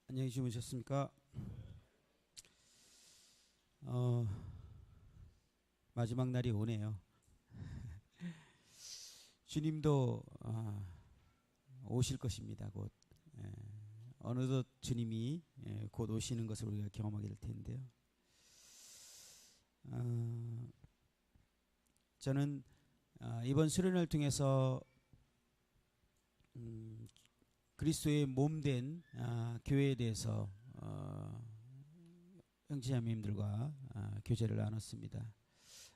안녕히 주무셨습니까? 마지막 날이 오네요. 주님도 오실 것입니다. 곧 어느덧 주님이 곧 오시는 것을 우리가 경험하게 될 텐데요. 저는 이번 수련을 통해서 그리스도의 몸된 교회에 대해서 형제자매님들과 교제를 나눴습니다.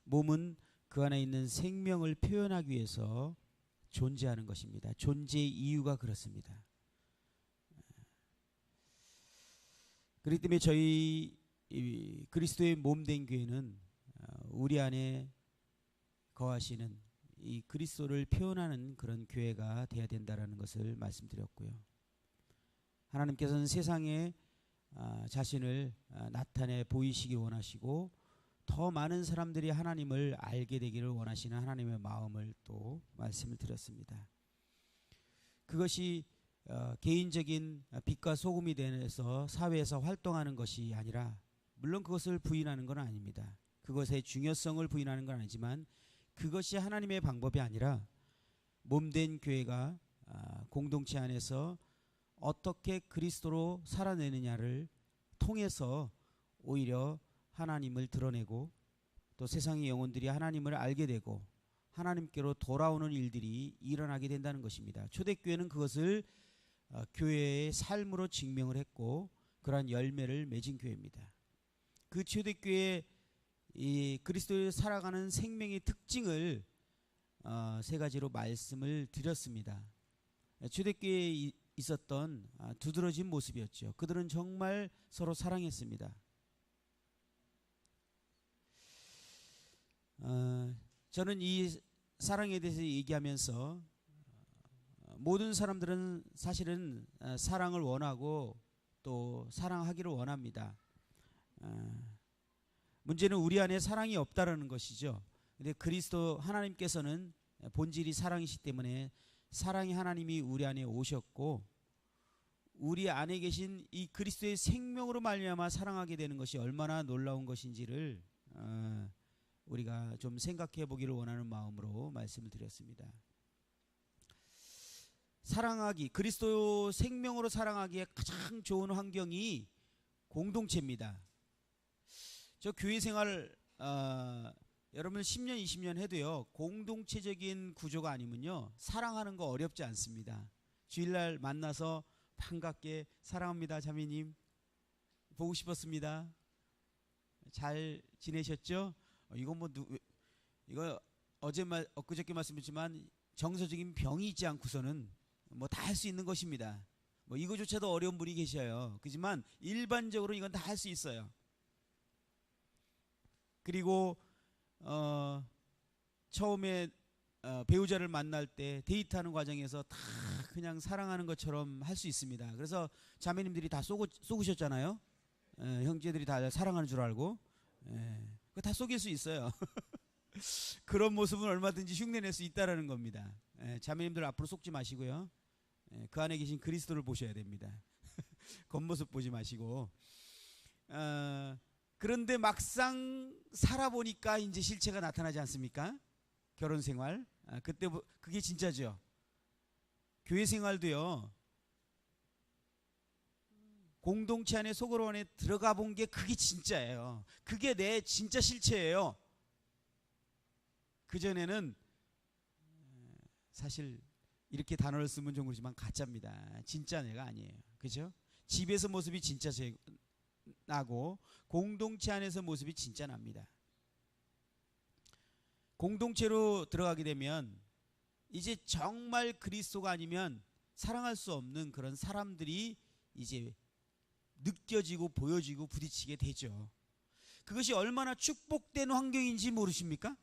몸은 그 안에 있는 생명을 표현하기 위해서 존재하는 것입니다. 존재의 이유가 그렇습니다. 그렇기 때문에 저희 그리스도의 몸된 교회는 우리 안에 거하시는 이 그리스도를 표현하는 그런 교회가 되어야 된다라는 것을 말씀드렸고요. 하나님께서는 세상에 자신을 나타내 보이시길 원하시고 더 많은 사람들이 하나님을 알게 되기를 원하시는 하나님의 마음을 또 말씀을 드렸습니다. 그것이 개인적인 빛과 소금이 되어서 사회에서 활동하는 것이 아니라, 물론 그것을 부인하는 건 아닙니다. 그것의 중요성을 부인하는 건 아니지만 그것이 하나님의 방법이 아니라 몸된 교회가 공동체 안에서 어떻게 그리스도로 살아내느냐를 통해서 오히려 하나님을 드러내고 또 세상의 영혼들이 하나님을 알게 되고 하나님께로 돌아오는 일들이 일어나게 된다는 것입니다. 초대교회는 그것을 교회의 삶으로 증명을 했고 그러한 열매를 맺은 교회입니다. 그 초대교회의 이 그리스도를 살아가는 생명의 특징을 세 가지로 말씀을 드렸습니다. 초대교회에 있었던 두드러진 모습이었죠. 그들은 정말 서로 사랑했습니다. 저는 이 사랑에 대해서 얘기하면서 모든 사람들은 사실은 사랑을 원하고 또 사랑하기를 원합니다. 문제는 우리 안에 사랑이 없다라는 것이죠. 근데 그리스도 하나님께서는 본질이 사랑이시기 때문에 사랑의 하나님이 우리 안에 오셨고 우리 안에 계신 이 그리스도의 생명으로 말미암아 사랑하게 되는 것이 얼마나 놀라운 것인지를 우리가 좀 생각해 보기를 원하는 마음으로 말씀을 드렸습니다. 사랑하기, 그리스도 생명으로 사랑하기에 가장 좋은 환경이 공동체입니다. 저 교회 생활 여러분 10년 20년 해도요, 공동체적인 구조가 아니면요 사랑하는 거 어렵지 않습니다. 주일날 만나서 반갑게 사랑합니다 자매님, 보고 싶었습니다, 잘 지내셨죠? 이건 이거 엊그저께 말씀드렸지만 정서적인 병이 있지 않고서는 뭐 다 할 수 있는 것입니다. 뭐 이거조차도 어려운 분이 계셔요. 그렇지만 일반적으로 이건 다 할 수 있어요. 그리고 처음에 배우자를 만날 때 데이트하는 과정에서 다 그냥 사랑하는 것처럼 할 수 있습니다. 그래서 자매님들이 다 속으셨잖아요. 형제들이 다 사랑하는 줄 알고 그거 다 속일 수 있어요. 그런 모습은 얼마든지 흉내낼 수 있다라는 겁니다. 자매님들 앞으로 속지 마시고요. 그 안에 계신 그리스도를 보셔야 됩니다. 겉모습 보지 마시고. 그런데 막상 살아보니까 이제 실체가 나타나지 않습니까? 결혼 생활. 그때 그게 진짜죠. 교회 생활도요. 공동체 안에 속으로 안에 들어가 본 게 그게 진짜예요. 그게 내 진짜 실체예요. 그전에는 사실 이렇게 단어를 쓰면 좀 그렇지만 가짜입니다. 진짜 내가 아니에요. 그죠? 집에서 모습이 진짜 나고 공동체 안에서 모습이 진짜 납니다. 공동체로 들어가게 되면 이제 정말 그리스도가 아니면 사랑할 수 없는 그런 사람들이 이제 느껴지고 보여지고 부딪히게 되죠. 그것이 얼마나 축복된 환경인지 모르십니까?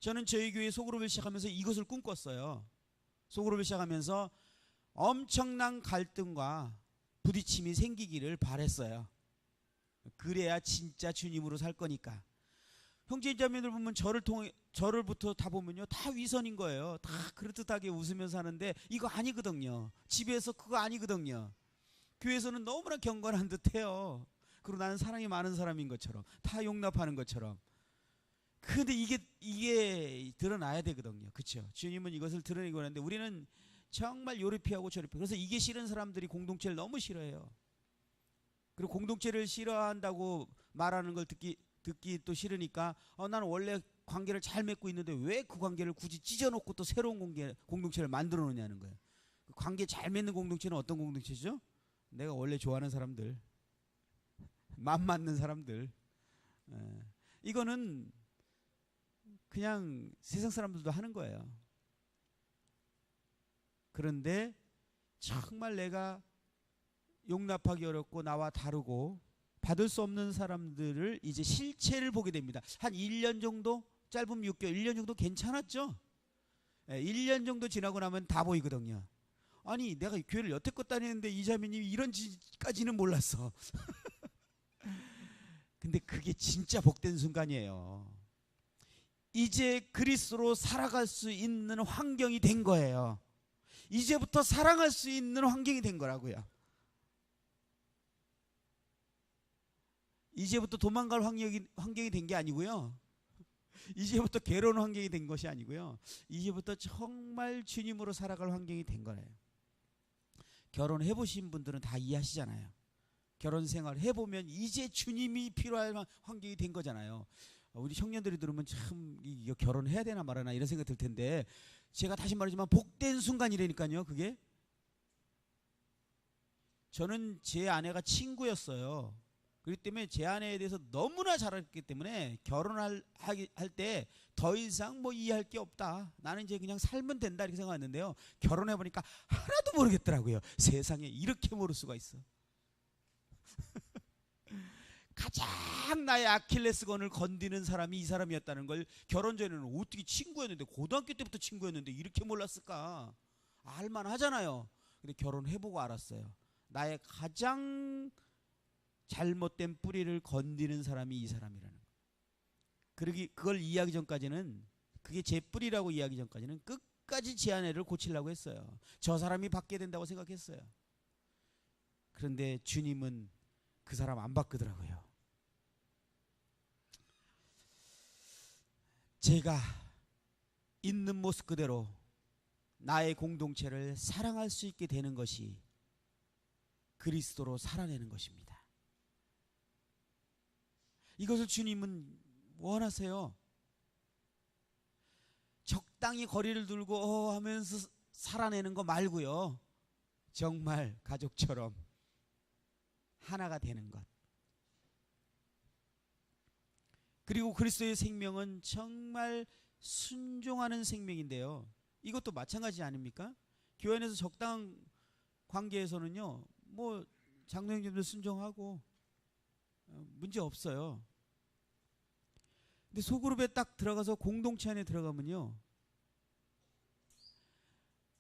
저는 저희 교회 소그룹을 시작하면서 이것을 꿈꿨어요. 소그룹을 시작하면서 엄청난 갈등과 부딪힘이 생기기를 바랬어요. 그래야 진짜 주님으로 살 거니까. 형제자매들 보면 저를부터 다 보면요 다 위선인 거예요. 다 그럴듯하게 웃으면서 하는데 이거 아니거든요. 집에서 그거 아니거든요. 교회에서는 너무나 경건한 듯해요. 그리고 나는 사랑이 많은 사람인 것처럼, 다 용납하는 것처럼. 근데 이게 드러나야 되거든요. 그렇죠? 주님은 이것을 드러내고 하는데 우리는 정말 요리피하고 조리피. 그래서 이게 싫은 사람들이 공동체를 너무 싫어해요. 그리고 공동체를 싫어한다고 말하는 걸 듣기 또 싫으니까 나는 원래 관계를 잘 맺고 있는데 왜 그 관계를 굳이 찢어놓고 또 새로운 공동체를 만들어 놓냐는 거예요. 그 관계 잘 맺는 공동체는 어떤 공동체죠? 내가 원래 좋아하는 사람들, 맘 맞는 사람들. 이거는 그냥 세상 사람들도 하는 거예요. 그런데 정말 내가 용납하기 어렵고 나와 다르고 받을 수 없는 사람들을 이제 실체를 보게 됩니다. 한 1년 정도, 짧으면 6개월, 1년 정도 괜찮았죠? 1년 정도 지나고 나면 다 보이거든요. 아니 내가 교회를 여태껏 다니는데 이자매님이 이런지까지는 몰랐어. 근데 그게 진짜 복된 순간이에요. 이제 그리스도로 살아갈 수 있는 환경이 된 거예요. 이제부터 사랑할 수 있는 환경이 된 거라고요. 이제부터 도망갈 환경이 된 게 아니고요. 이제부터 괴로운 환경이 된 것이 아니고요. 이제부터 정말 주님으로 살아갈 환경이 된 거예요. 결혼해 보신 분들은 다 이해하시잖아요. 결혼 생활 해보면 이제 주님이 필요할 환경이 된 거잖아요. 우리 청년들이 들으면 참 이거 결혼해야 되나 말아나 이런 생각 들 텐데, 제가 다시 말하지만 복된 순간이라니까요. 그게 저는 제 아내가 친구였어요. 그렇기 때문에 제 아내에 대해서 너무나 잘 알기 때문에 결혼할 때 더 이상 뭐 이해할 게 없다, 나는 이제 그냥 살면 된다 이렇게 생각했는데요. 결혼해 보니까 하나도 모르겠더라고요. 세상에 이렇게 모를 수가 있어. 가장 나의 아킬레스건을 건드는 사람이 이 사람이었다는 걸 결혼 전에는 어떻게 친구였는데, 고등학교 때부터 친구였는데 이렇게 몰랐을까? 알만 하잖아요. 근데 결혼해보고 알았어요. 나의 가장 잘못된 뿌리를 건드는 사람이 이 사람이라는 거. 그걸 이해하기 전까지는, 그게 제 뿌리라고 이해하기 전까지는 끝까지 제 아내를 고치려고 했어요. 저 사람이 받게 된다고 생각했어요. 그런데 주님은 그 사람 안 바꾸더라고요. 제가 있는 모습 그대로 나의 공동체를 사랑할 수 있게 되는 것이 그리스도로 살아내는 것입니다. 이것을 주님은 원하세요. 적당히 거리를 두고 하면서 살아내는 거 말고요. 정말 가족처럼 하나가 되는 것. 그리고 그리스도의 생명은 정말 순종하는 생명인데요. 이것도 마찬가지 아닙니까? 교회 안에서 적당한 관계에서는요, 뭐 장로님들 순종하고 문제 없어요. 근데 소그룹에 딱 들어가서 공동체 안에 들어가면요,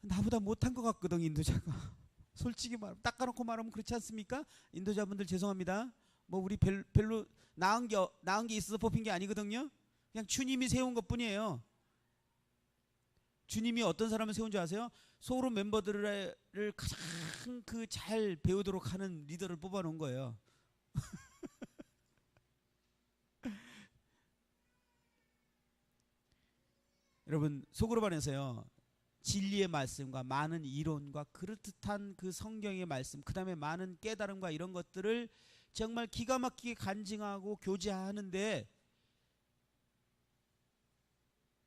나보다 못한 것 같거든, 인도자가. 솔직히 닦아놓고 말하면 그렇지 않습니까? 인도자분들 죄송합니다. 뭐 우리 별로 나은 게 있어서 뽑힌 게 아니거든요. 그냥 주님이 세운 것뿐이에요. 주님이 어떤 사람을 세운 줄 아세요? 소그룹 멤버들을 가장 잘 배우도록 하는 리더를 뽑아놓은 거예요. 여러분, 소그룹 안에서요, 진리의 말씀과 많은 이론과 그럴듯한 그 성경의 말씀, 그 다음에 많은 깨달음과 이런 것들을 정말 기가 막히게 간증하고 교제하는데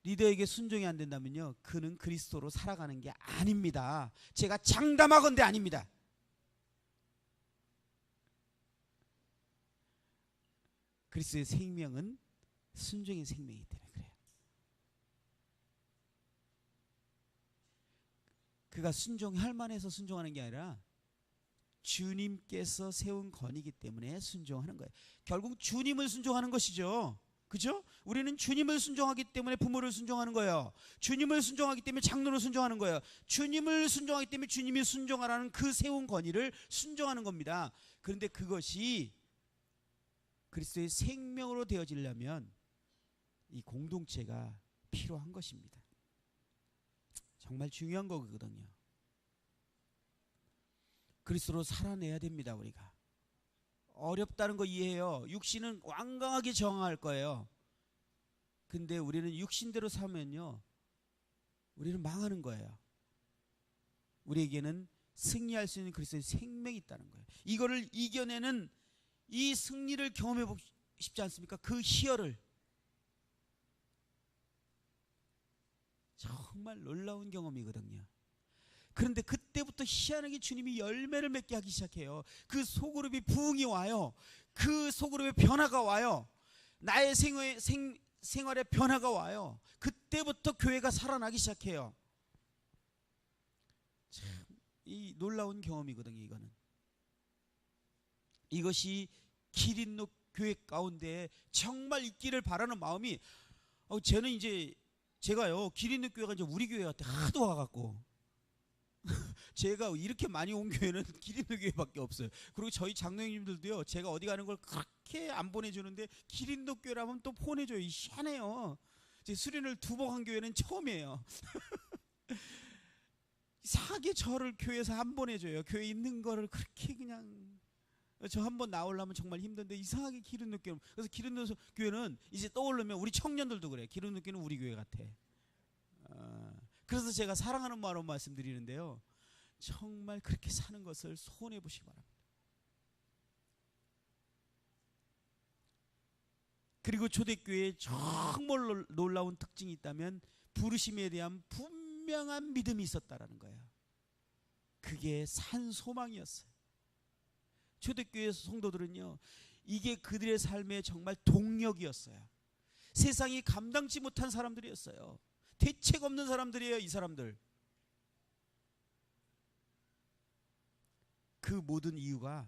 리더에게 순종이 안 된다면요, 그는 그리스도로 살아가는 게 아닙니다. 제가 장담하건대 아닙니다. 그리스도의 생명은 순종의 생명이기 때문에 그래요. 그가 순종할 만해서 순종하는 게 아니라 주님께서 세운 권이기 때문에 순종하는 거예요. 결국 주님을 순종하는 것이죠. 그죠? 우리는 주님을 순종하기 때문에 부모를 순종하는 거예요. 주님을 순종하기 때문에 장로를 순종하는 거예요. 주님을 순종하기 때문에 주님이 순종하라는 그 세운 권위를 순종하는 겁니다. 그런데 그것이 그리스도의 생명으로 되어지려면 이 공동체가 필요한 것입니다. 정말 중요한 거거든요. 그리스도로 살아내야 됩니다. 우리가 어렵다는 거 이해해요. 육신은 완강하게 저항할 거예요. 근데 우리는 육신대로 살면요, 우리는 망하는 거예요. 우리에게는 승리할 수 있는 그리스도의 생명이 있다는 거예요. 이거를 이겨내는 이 승리를 경험해 보고 싶지 않습니까? 그 희열을. 정말 놀라운 경험이거든요. 그런데 그때부터 희한하게 주님이 열매를 맺게 하기 시작해요. 그 소그룹이 부흥이 와요. 그 소그룹의 변화가 와요. 나의 생활의 변화가 와요. 그때부터 교회가 살아나기 시작해요. 참, 이 놀라운 경험이거든요. 이것이 기린노 교회 가운데 정말 있기를 바라는 마음이, 저는 이제 제가요, 기린노 교회가 이제 우리 교회 같아 하도 와갖고 제가 이렇게 많이 온 교회는 기린노 교회밖에 없어요. 그리고 저희 장로님들도요, 제가 어디 가는 걸 그렇게 안 보내주는데 기린노 교회라면 또 보내줘요. 희한해요. 제 수련을 2번 한 교회는 처음이에요. 이상하게 저를 교회에서 안 보내줘요. 교회 있는 거를 그렇게 그냥, 저 한번 나오려면 정말 힘든데 이상하게 기린노 교회. 그래서 기린노 교회는 이제 떠오르면 우리 청년들도 그래. 기린노 교회는 우리 교회 같아. 그래서 제가 사랑하는 마음으로 말씀드리는데요, 정말 그렇게 사는 것을 소원해 보시기 바랍니다. 그리고 초대교회에 정말 놀라운 특징이 있다면 부르심에 대한 분명한 믿음이 있었다라는 거예요. 그게 산 소망이었어요. 초대교회 성도들은요, 이게 그들의 삶의 정말 동력이었어요. 세상이 감당치 못한 사람들이었어요. 대책 없는 사람들이에요. 이 사람들. 그 모든 이유가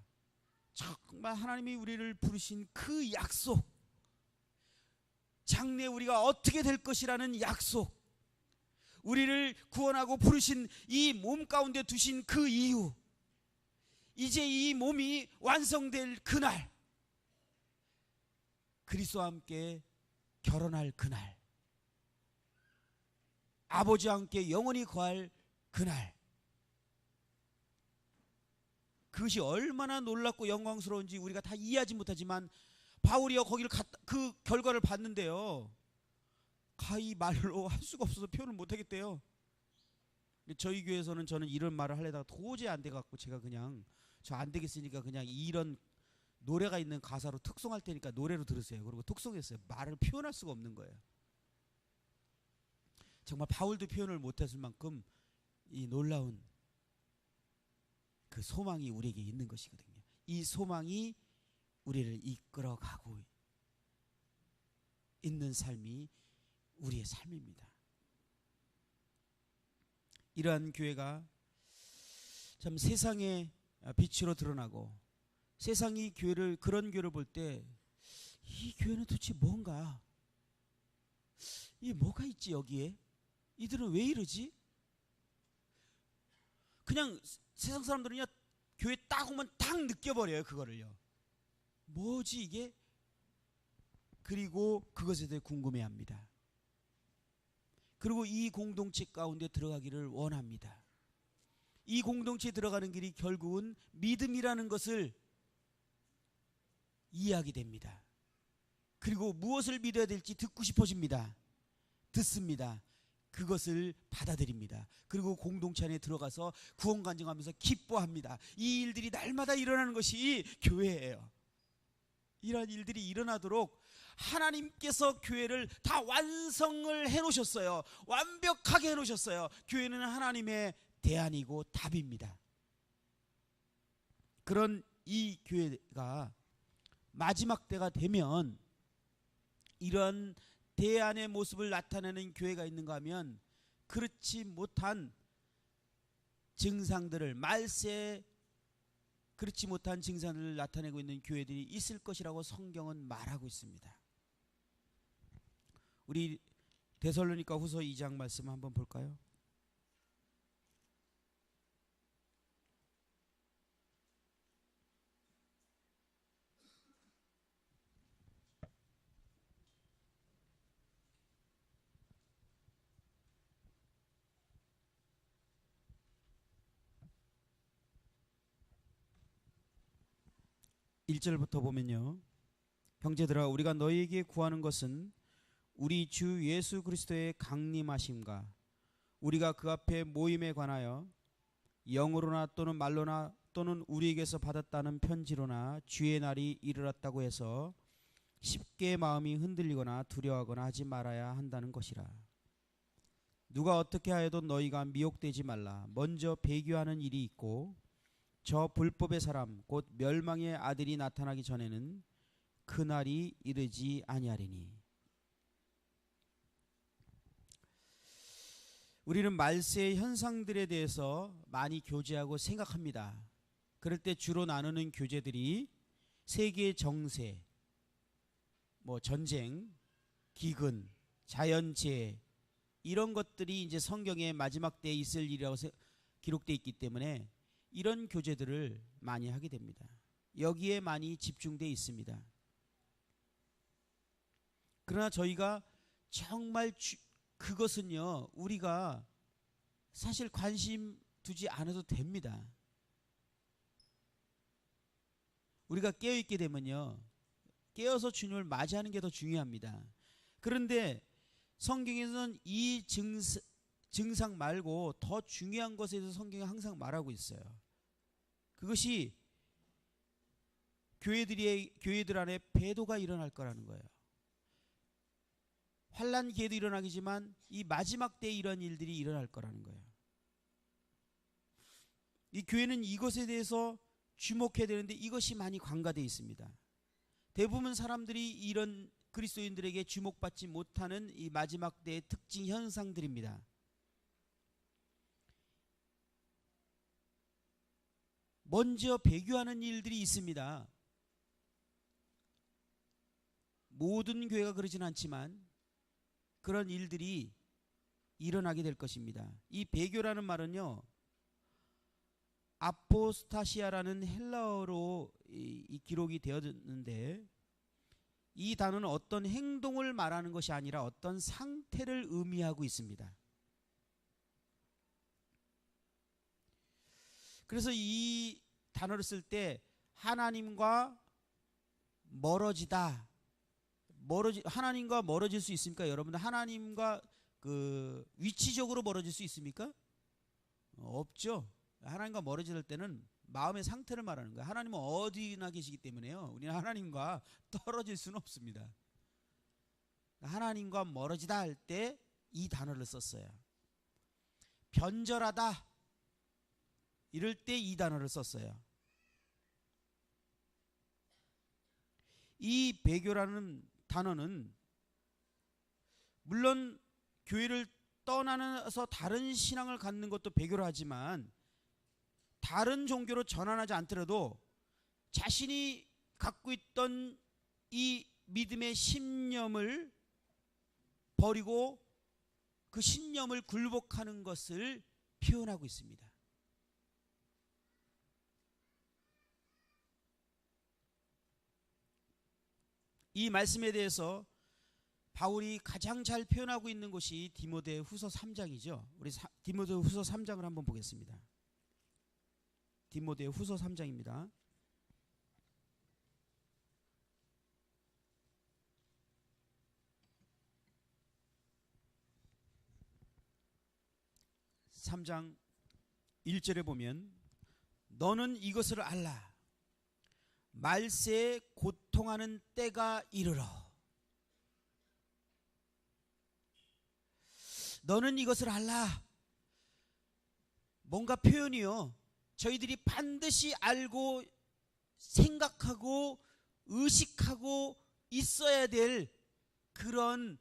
정말 하나님이 우리를 부르신 그 약속, 장래 우리가 어떻게 될 것이라는 약속, 우리를 구원하고 부르신 이 몸 가운데 두신 그 이유, 이제 이 몸이 완성될 그날, 그리스도와 함께 결혼할 그날, 아버지와 함께 영원히 거할 그날, 그것이 얼마나 놀랍고 영광스러운지 우리가 다 이해하지 못하지만 바울이요, 거기를 그 결과를 봤는데요, 가히 말로 할 수가 없어서 표현을 못하겠대요. 저희 교회에서는 저는 이런 말을 하려다가 도저히 안 돼갖고 제가 그냥 저 안 되겠으니까 그냥 이런 노래가 있는 가사로 특송할 테니까 노래로 들으세요. 그리고 특송했어요. 말을 표현할 수가 없는 거예요. 정말 바울도 표현을 못했을 만큼 이 놀라운 그 소망이 우리에게 있는 것이거든요. 이 소망이 우리를 이끌어가고 있는 삶이 우리의 삶입니다. 이러한 교회가 참 세상의 빛으로 드러나고, 세상이 교회를, 그런 교회를 볼 때 이 교회는 도대체 뭔가, 이게 뭐가 있지 여기에? 이들은 왜 이러지? 그냥 세상 사람들은요, 교회 딱 오면 딱 느껴버려요. 그거를요. 뭐지 이게? 그리고 그것에 대해 궁금해합니다. 그리고 이 공동체 가운데 들어가기를 원합니다. 이 공동체에 들어가는 길이 결국은 믿음이라는 것을 이해하게 됩니다. 그리고 무엇을 믿어야 될지 듣고 싶어집니다. 듣습니다. 그것을 받아들입니다. 그리고 공동체 안에 들어가서 구원 간증하면서 기뻐합니다. 이 일들이 날마다 일어나는 것이 교회예요. 이러한 일들이 일어나도록 하나님께서 교회를 다 완성을 해놓으셨어요. 완벽하게 해놓으셨어요. 교회는 하나님의 대안이고 답입니다. 그런 이 교회가 마지막 때가 되면 이런 대안의 모습을 나타내는 교회가 있는가 하면, 그렇지 못한 증상들을, 말세 그렇지 못한 증상들을 나타내고 있는 교회들이 있을 것이라고 성경은 말하고 있습니다. 우리 데살로니가 후서 2장 말씀 한번 볼까요? 1절부터 보면요. 형제들아 우리가 너희에게 구하는 것은 우리 주 예수 그리스도의 강림하심과 우리가 그 앞에 모임에 관하여 영으로나 또는 말로나 또는 우리에게서 받았다는 편지로나 주의 날이 이르렀다고 해서 쉽게 마음이 흔들리거나 두려워하거나 하지 말아야 한다는 것이라. 누가 어떻게 하여도 너희가 미혹되지 말라. 먼저 배교하는 일이 있고 저 불법의 사람 곧 멸망의 아들이 나타나기 전에는 그날이 이르지 아니하리니. 우리는 말세의 현상들에 대해서 많이 교제하고 생각합니다. 그럴 때 주로 나누는 교제들이 세계 정세, 전쟁, 기근, 자연재해 이런 것들이 이제 성경의 마지막 때에 있을 일이라고 기록되어 있기 때문에 이런 교제들을 많이 하게 됩니다. 여기에 많이 집중되어 있습니다. 그러나 저희가 정말 그것은요 우리가 사실 관심 두지 않아도 됩니다. 우리가 깨어있게 되면요 깨어서 주님을 맞이하는 게 더 중요합니다. 그런데 성경에서는 이 증상 말고 더 중요한 것에 대해서 성경이 항상 말하고 있어요. 그것이 교회들 안에 배도가 일어날 거라는 거예요. 환난 기회도 일어나겠지만 이 마지막 때에 이런 일들이 일어날 거라는 거예요. 이 교회는 이것에 대해서 주목해야 되는데 이것이 많이 관가되어 있습니다. 대부분 사람들이 이런 그리스도인들에게 주목받지 못하는 이 마지막 때의 특징 현상들입니다. 먼저 배교하는 일들이 있습니다. 모든 교회가 그러진 않지만 그런 일들이 일어나게 될 것입니다. 이 배교라는 말은요 아포스타시아라는 헬라어로 이 기록이 되었는데 이 단어는 어떤 행동을 말하는 것이 아니라 어떤 상태를 의미하고 있습니다. 그래서 이 단어를 쓸 때 하나님과 멀어지다. 하나님과 멀어질 수 있습니까? 여러분들 하나님과 위치적으로 멀어질 수 있습니까? 없죠. 하나님과 멀어질 때는 마음의 상태를 말하는 거예요. 하나님은 어디나 계시기 때문에요. 우리는 하나님과 떨어질 수는 없습니다. 하나님과 멀어지다 할 때 이 단어를 썼어요. 변절하다 이럴 때 이 단어를 썼어요. 이 배교라는 단어는 물론 교회를 떠나서 다른 신앙을 갖는 것도 배교를 하지만 다른 종교로 전환하지 않더라도 자신이 갖고 있던 이 믿음의 신념을 버리고 그 신념을 굴복하는 것을 표현하고 있습니다. 이 말씀에 대해서 바울이 가장 잘 표현하고 있는 것이 디모데후서 3장이죠. 우리 디모데후서 3장을 한번 보겠습니다. 디모데후서 3장입니다. (3장 1절에) 보면 너는 이것을 알라. 말세에 고통하는 때가 이르러. 너는 이것을 알라. 뭔가 표현이요. 저희들이 반드시 알고 생각하고 의식하고 있어야 될 그런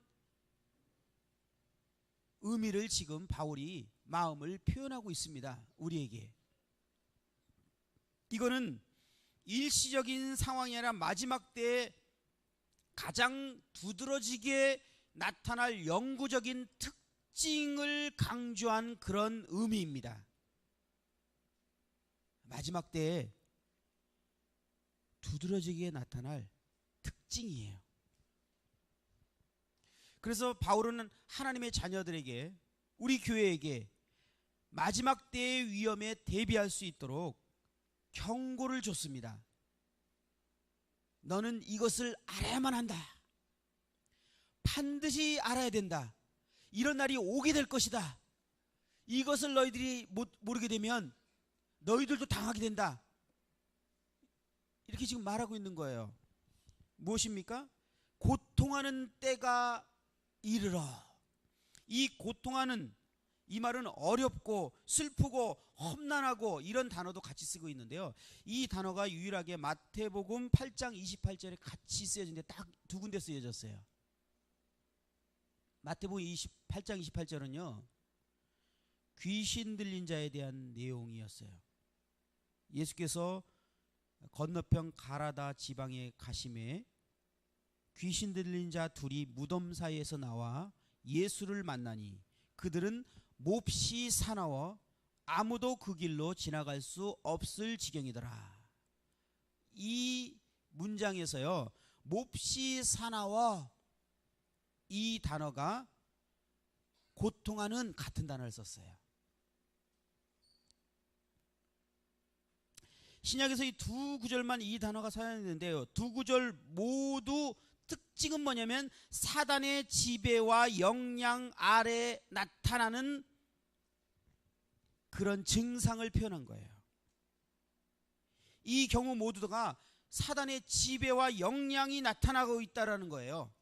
의미를 지금 바울이 마음을 표현하고 있습니다. 우리에게. 이거는 일시적인 상황이 아니라 마지막 때에 가장 두드러지게 나타날 영구적인 특징을 강조한 그런 의미입니다. 마지막 때에 두드러지게 나타날 특징이에요. 그래서 바울은 하나님의 자녀들에게, 우리 교회에게 마지막 때의 위험에 대비할 수 있도록 경고를 줬습니다. 너는 이것을 알아야만 한다. 반드시 알아야 된다. 이런 날이 오게 될 것이다. 이것을 너희들이 모르게 되면 너희들도 당하게 된다. 이렇게 지금 말하고 있는 거예요. 무엇입니까? 고통하는 때가 이르러. 이 고통하는, 이 말은 어렵고 슬프고 험난하고 이런 단어도 같이 쓰고 있는데요. 이 단어가 유일하게 마태복음 8장 28절에 같이 쓰여진데 딱 두 군데 쓰여졌어요. 마태복음 8장 28절은요, 귀신 들린 자에 대한 내용이었어요. 예수께서 건너편 가라다 지방에 가심에 귀신 들린 자 둘이 무덤 사이에서 나와 예수를 만나니 그들은 몹시 사나워 아무도 그 길로 지나갈 수 없을 지경이더라. 이 문장에서요, 몹시 사나워, 이 단어가 고통하는 같은 단어를 썼어요. 신약에서 이 두 구절만 이 단어가 사용되는데요, 두 구절 모두 특징은 뭐냐면 사단의 지배와 영향 아래 나타나는 그런 증상을 표현한 거예요. 이 경우 모두가 사단의 지배와 영향이 나타나고 있다는 거예요.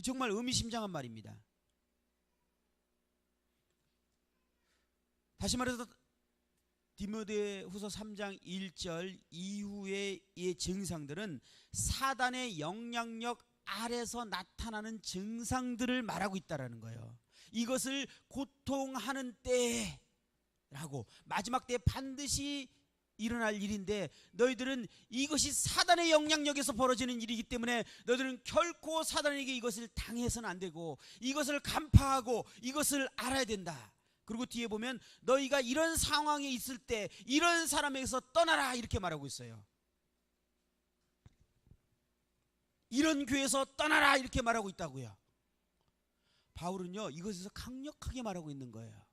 정말 의미심장한 말입니다. 다시 말해서 디모데후서 3장 1절 이후의 이 증상들은 사단의 영향력 아래서 나타나는 증상들을 말하고 있다는 거예요. 이것을 고통하는 때라고, 마지막 때에 반드시 일어날 일인데, 너희들은 이것이 사단의 영향력에서 벌어지는 일이기 때문에 너희들은 결코 사단에게 이것을 당해서는 안 되고 이것을 간파하고 이것을 알아야 된다. 그리고 뒤에 보면 너희가 이런 상황에 있을 때 이런 사람에게서 떠나라 이렇게 말하고 있어요. 이런 교회에서 떠나라 이렇게 말하고 있다고요. 바울은요, 이것에서 강력하게 말하고 있는 거예요.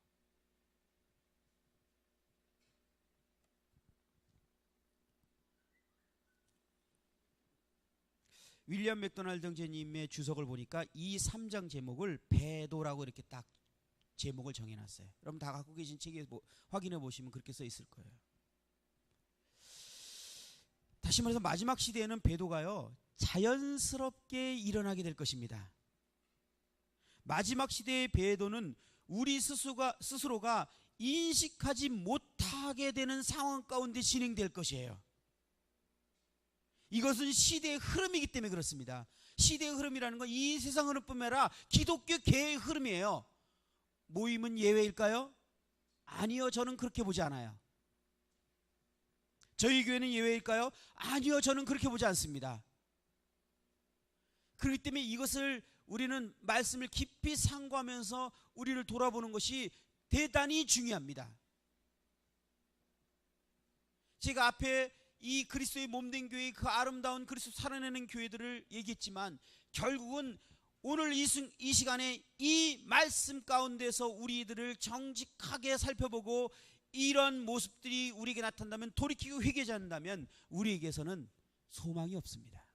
윌리엄 맥도날드 형제님의 주석을 보니까 이 3장 제목을 배도라고 이렇게 딱 제목을 정해놨어요. 여러분 다 갖고 계신 책에 확인해 보시면 그렇게 써 있을 거예요. 다시 말해서 마지막 시대에는 배도가요, 자연스럽게 일어나게 될 것입니다. 마지막 시대의 배도는 우리 스스로가 인식하지 못하게 되는 상황 가운데 진행될 것이에요. 이것은 시대의 흐름이기 때문에 그렇습니다. 시대의 흐름이라는 건 이 세상 흐름뿐만 아니라 기독교 계의 흐름이에요. 모임은 예외일까요? 아니요, 저는 그렇게 보지 않아요. 저희 교회는 예외일까요? 아니요, 저는 그렇게 보지 않습니다. 그렇기 때문에 이것을 우리는 말씀을 깊이 상고하면서 우리를 돌아보는 것이 대단히 중요합니다. 제가 앞에 이 그리스도의 몸된 교회, 그 아름다운 그리스도 살아내는 교회들을 얘기했지만 결국은 오늘 이 시간에 이 말씀 가운데서 우리들을 정직하게 살펴보고 이런 모습들이 우리에게 나타난다면, 돌이키고 회개하지 않는다면 우리에게서는 소망이 없습니다.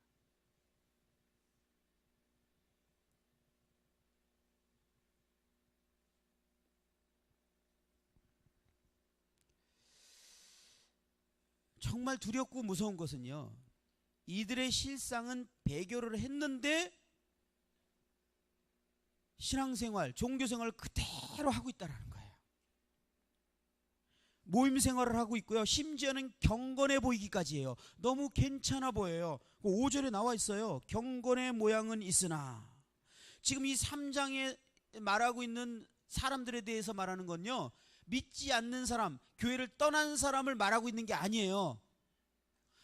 정말 두렵고 무서운 것은요, 이들의 실상은 배교를 했는데 신앙생활, 종교생활을 그대로 하고 있다는 거예요. 모임생활을 하고 있고요, 심지어는 경건해 보이기까지 해요. 너무 괜찮아 보여요. 5절에 나와 있어요. 경건의 모양은 있으나. 지금 이 3장에 말하고 있는 사람들에 대해서 말하는 건요, 믿지 않는 사람, 교회를 떠난 사람을 말하고 있는 게 아니에요.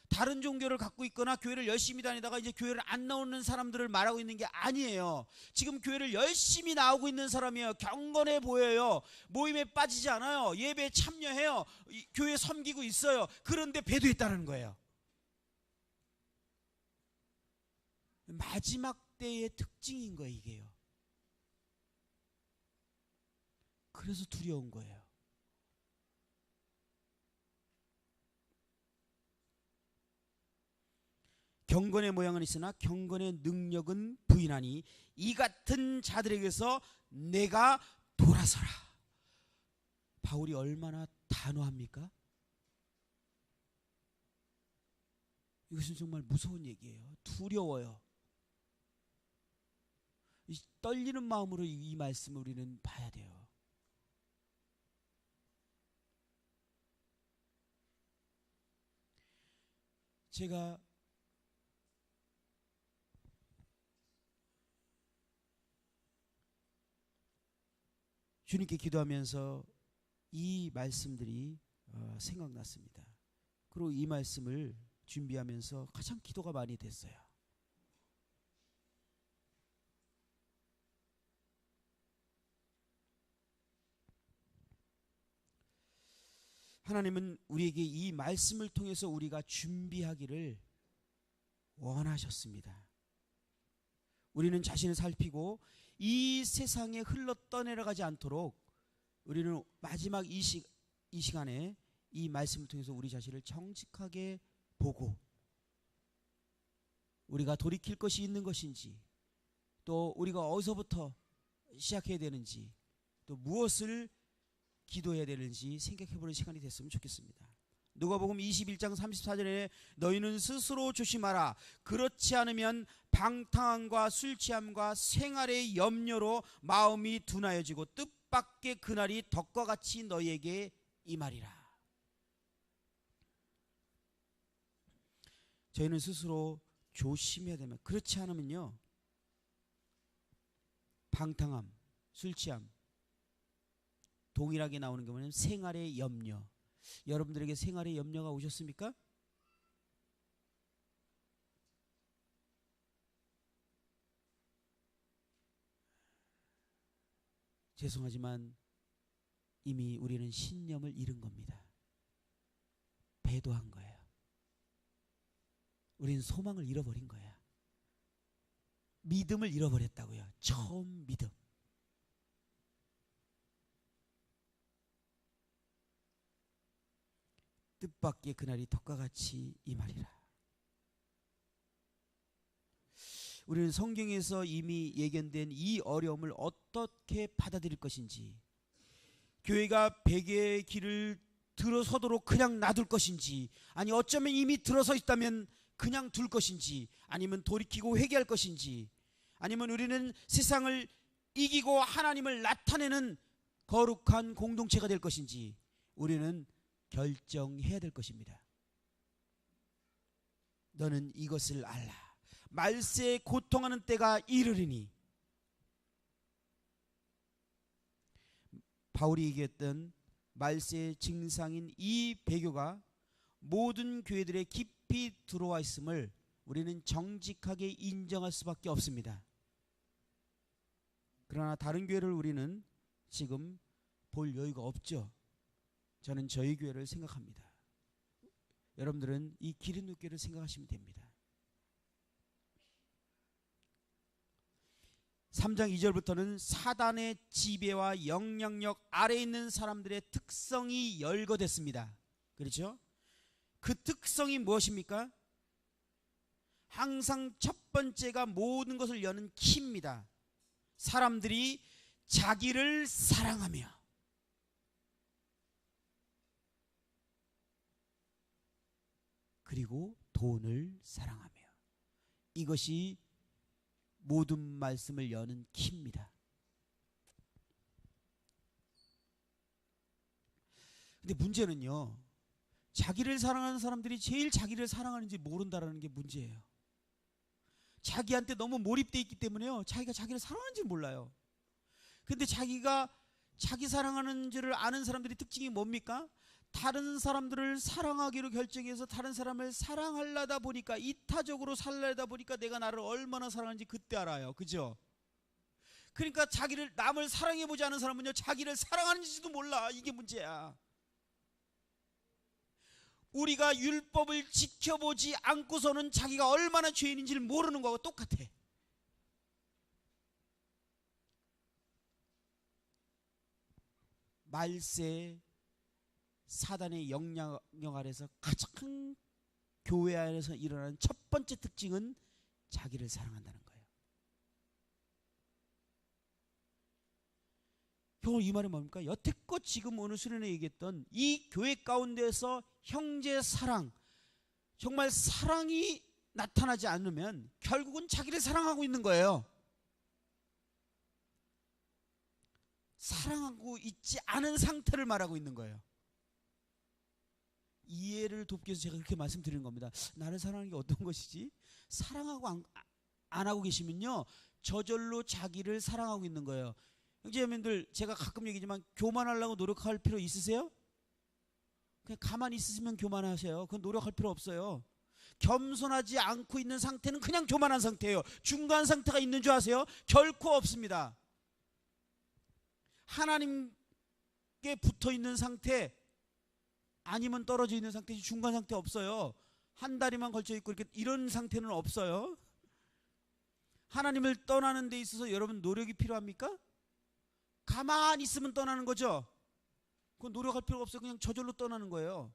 다른 종교를 갖고 있거나 교회를 열심히 다니다가 이제 교회를 안 나오는 사람들을 말하고 있는 게 아니에요. 지금 교회를 열심히 나오고 있는 사람이에요. 경건해 보여요. 모임에 빠지지 않아요. 예배에 참여해요. 교회 섬기고 있어요. 그런데 배도했다는 거예요. 마지막 때의 특징인 거예요, 이게요. 그래서 두려운 거예요. 경건의 모양은 있으나 경건의 능력은 부인하니 이 같은 자들에게서 내가 돌아서라. 바울이 얼마나 단호합니까? 이것은 정말 무서운 얘기예요. 두려워요. 떨리는 마음으로 이 말씀을 우리는 봐야 돼요. 제가 주님께 기도하면서 이 말씀들이 생각났습니다. 그리고 이 말씀을 준비하면서 가장 기도가 많이 됐어요. 하나님은 우리에게 이 말씀을 통해서 우리가 준비하기를 원하셨습니다. 우리는 자신을 살피고 이 세상에 흘러 떠내려가지 않도록 우리는 마지막 이 시간에 이 말씀을 통해서 우리 자신을 정직하게 보고 우리가 돌이킬 것이 있는 것인지, 또 우리가 어디서부터 시작해야 되는지, 또 무엇을 기도해야 되는지 생각해보는 시간이 됐으면 좋겠습니다. 누가복음 21장 34절에 너희는 스스로 조심하라. 그렇지 않으면 방탕함과 술취함과 생활의 염려로 마음이 둔하여지고 뜻밖의 그날이 덕과 같이 너희에게 임하리라. 저희는 스스로 조심해야 됩니다. 그렇지 않으면요, 방탕함, 술취함, 동일하게 나오는 게 뭐냐면 생활의 염려. 여러분들에게 생활의 염려가 오셨습니까? 죄송하지만 이미 우리는 신념을 잃은 겁니다. 배도한 거예요. 우리는 소망을 잃어버린 거야. 믿음을 잃어버렸다고요. 처음 믿음. 뜻밖의 그날이 덕과 같이 임하리라. 우리는 성경에서 이미 예견된 이 어려움을 어떻게 받아들일 것인지, 교회가 베개의 길을 들어서도록 그냥 놔둘 것인지, 아니 어쩌면 이미 들어서 있다면 그냥 둘 것인지, 아니면 돌이키고 회개할 것인지, 아니면 우리는 세상을 이기고 하나님을 나타내는 거룩한 공동체가 될 것인지 우리는 결정해야 될 것입니다. 너는 이것을 알라. 말세에 고통하는 때가 이르리니. 바울이 얘기했던 말세의 증상인 이 배교가 모든 교회들의 깊이 들어와 있음을 우리는 정직하게 인정할 수밖에 없습니다. 그러나 다른 교회를 우리는 지금 볼 여유가 없죠. 저는 저희 교회를 생각합니다. 여러분들은 이 기린누 교회를 생각하시면 됩니다. 3장 2절부터는 사단의 지배와 영향력 아래에 있는 사람들의 특성이 열거됐습니다. 그렇죠? 그 특성이 무엇입니까? 항상 첫 번째가 모든 것을 여는 키입니다. 사람들이 자기를 사랑하며, 그리고 돈을 사랑하며, 이것이 모든 말씀을 여는 키입니다. 근데 문제는요, 자기를 사랑하는 사람들이 제일 자기를 사랑하는지 모른다라는 게 문제예요. 자기한테 너무 몰입되어 있기 때문에요, 자기가 자기를 사랑하는지 몰라요. 근데 자기가 자기 사랑하는 줄을 아는 사람들의 특징이 뭡니까? 다른 사람들을 사랑하기로 결정해서 다른 사람을 사랑하려다 보니까, 이타적으로 살려다 보니까 내가 나를 얼마나 사랑하는지 그때 알아요. 그죠? 그러니까 자기를, 남을 사랑해보지 않은 사람은요, 자기를 사랑하는지도 몰라. 이게 문제야. 우리가 율법을 지켜보지 않고서는 자기가 얼마나 죄인인지를 모르는 거하고 똑같아. 말세 사단의 영향력 아래서 가장 교회 안에서 일어나는 첫 번째 특징은 자기를 사랑한다는 거예요. 오늘 이 말이 뭡니까? 여태껏 지금 오늘 수련회 얘기했던 이 교회 가운데서 형제 사랑, 정말 사랑이 나타나지 않으면 결국은 자기를 사랑하고 있는 거예요. 사랑하고 있지 않은 상태를 말하고 있는 거예요. 이해를 돕기 위해서 제가 그렇게 말씀드리는 겁니다. 나를 사랑하는 게 어떤 것이지? 사랑하고 안 하고 계시면요, 저절로 자기를 사랑하고 있는 거예요. 형제자매들, 제가 가끔 얘기지만 교만하려고 노력할 필요 있으세요? 그냥 가만히 있으시면 교만하세요. 그건 노력할 필요 없어요. 겸손하지 않고 있는 상태는 그냥 교만한 상태예요. 중간 상태가 있는 줄 아세요? 결코 없습니다. 하나님께 붙어 있는 상태 아니면 떨어져 있는 상태지 중간 상태 없어요. 한 다리만 걸쳐 있고 이런 상태는 없어요. 하나님을 떠나는 데 있어서 여러분 노력이 필요합니까? 가만히 있으면 떠나는 거죠. 그건 노력할 필요가 없어요. 그냥 저절로 떠나는 거예요.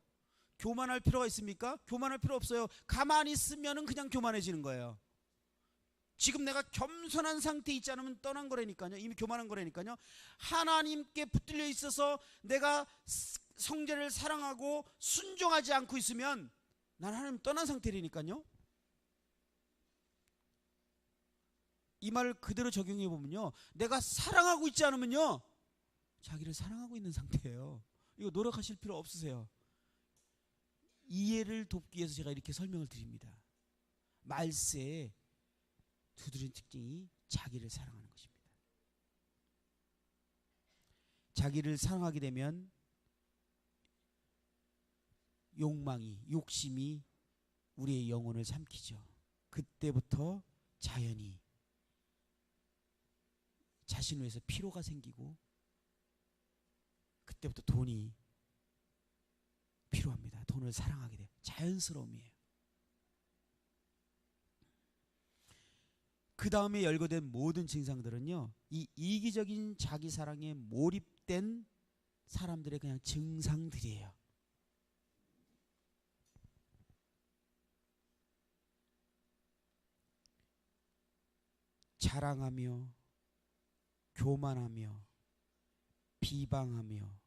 교만할 필요가 있습니까? 교만할 필요 없어요. 가만히 있으면 그냥 교만해지는 거예요. 지금 내가 겸손한 상태에 있지 않으면 떠난 거라니까요. 이미 교만한 거라니까요. 하나님께 붙들려 있어서 내가 성전을 사랑하고 순종하지 않고 있으면 난 하나님 떠난 상태라니까요. 이 말을 그대로 적용해 보면요, 내가 사랑하고 있지 않으면요, 자기를 사랑하고 있는 상태예요. 이거 노력하실 필요 없으세요. 이해를 돕기 위해서 제가 이렇게 설명을 드립니다. 말세에 두드러진 특징이 자기를 사랑하는 것입니다. 자기를 사랑하게 되면 욕심이 우리의 영혼을 삼키죠. 그때부터 자연히 자신을 위해서 피로가 생기고, 그때부터 돈이 필요합니다. 돈을 사랑하게 돼요. 자연스러움이에요. 그 다음에 열거된 모든 증상들은요, 이 이기적인 자기 사랑에 몰입된 사람들의 그냥 증상들이에요. 자랑하며 교만하며 비방하며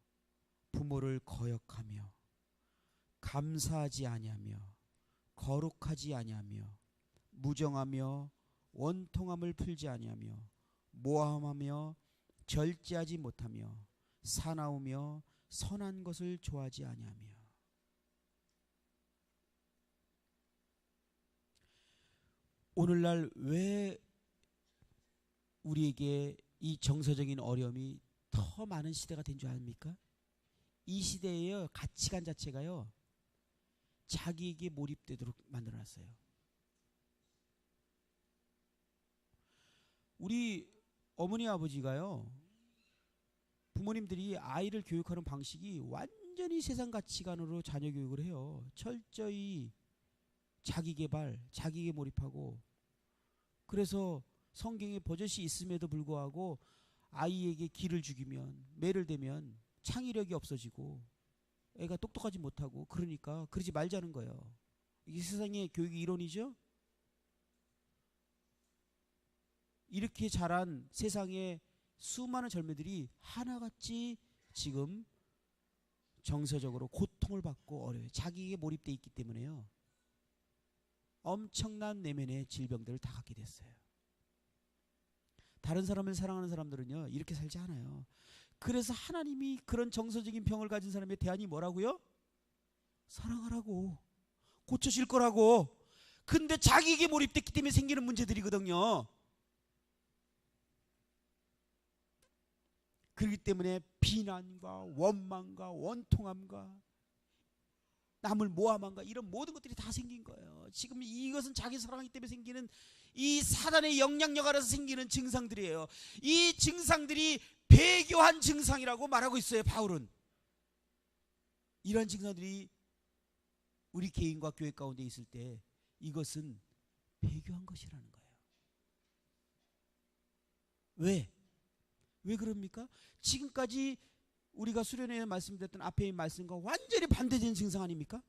부모를 거역하며 감사하지 아니하며 거룩하지 아니하며 무정하며 원통함을 풀지 아니하며 모함하며 절제하지 못하며 사나우며 선한 것을 좋아하지 아니하며. 오늘날 왜 우리에게 이 정서적인 어려움이 더 많은 시대가 된 줄 아닙니까? 이 시대의 가치관 자체가요, 자기에게 몰입되도록 만들어놨어요. 우리 어머니 아버지가요, 부모님들이 아이를 교육하는 방식이 완전히 세상 가치관으로 자녀 교육을 해요. 철저히 자기 개발, 자기에 몰입하고, 그래서 성경에 버젓이 있음에도 불구하고 아이에게 기를 죽이면, 매를 대면 창의력이 없어지고 애가 똑똑하지 못하고, 그러니까 그러지 말자는 거예요. 이게 세상의 교육의 이론이죠. 이렇게 자란 세상의 수많은 젊은이들이 하나같이 지금 정서적으로 고통을 받고 어려워요. 자기에게 몰입되어 있기 때문에요. 엄청난 내면의 질병들을 다 갖게 됐어요. 다른 사람을 사랑하는 사람들은요, 이렇게 살지 않아요. 그래서 하나님이 그런 정서적인 병을 가진 사람의 대안이 뭐라고요? 사랑하라고, 고쳐질 거라고. 근데 자기에게 몰입됐기 때문에 생기는 문제들이거든요. 그렇기 때문에 비난과 원망과 원통함과 남을 모함함과 이런 모든 것들이 다 생긴 거예요. 지금 이것은 자기 사랑하기 때문에 생기는 이 사단의 영향력 아래서 생기는 증상들이에요. 이 증상들이 배교한 증상이라고 말하고 있어요, 바울은. 이런 증상들이 우리 개인과 교회 가운데 있을 때 이것은 배교한 것이라는 거예요. 왜? 왜 그럽니까? 지금까지 우리가 수련회에 말씀드렸던 앞에 말씀과 완전히 반대되는 증상 아닙니까?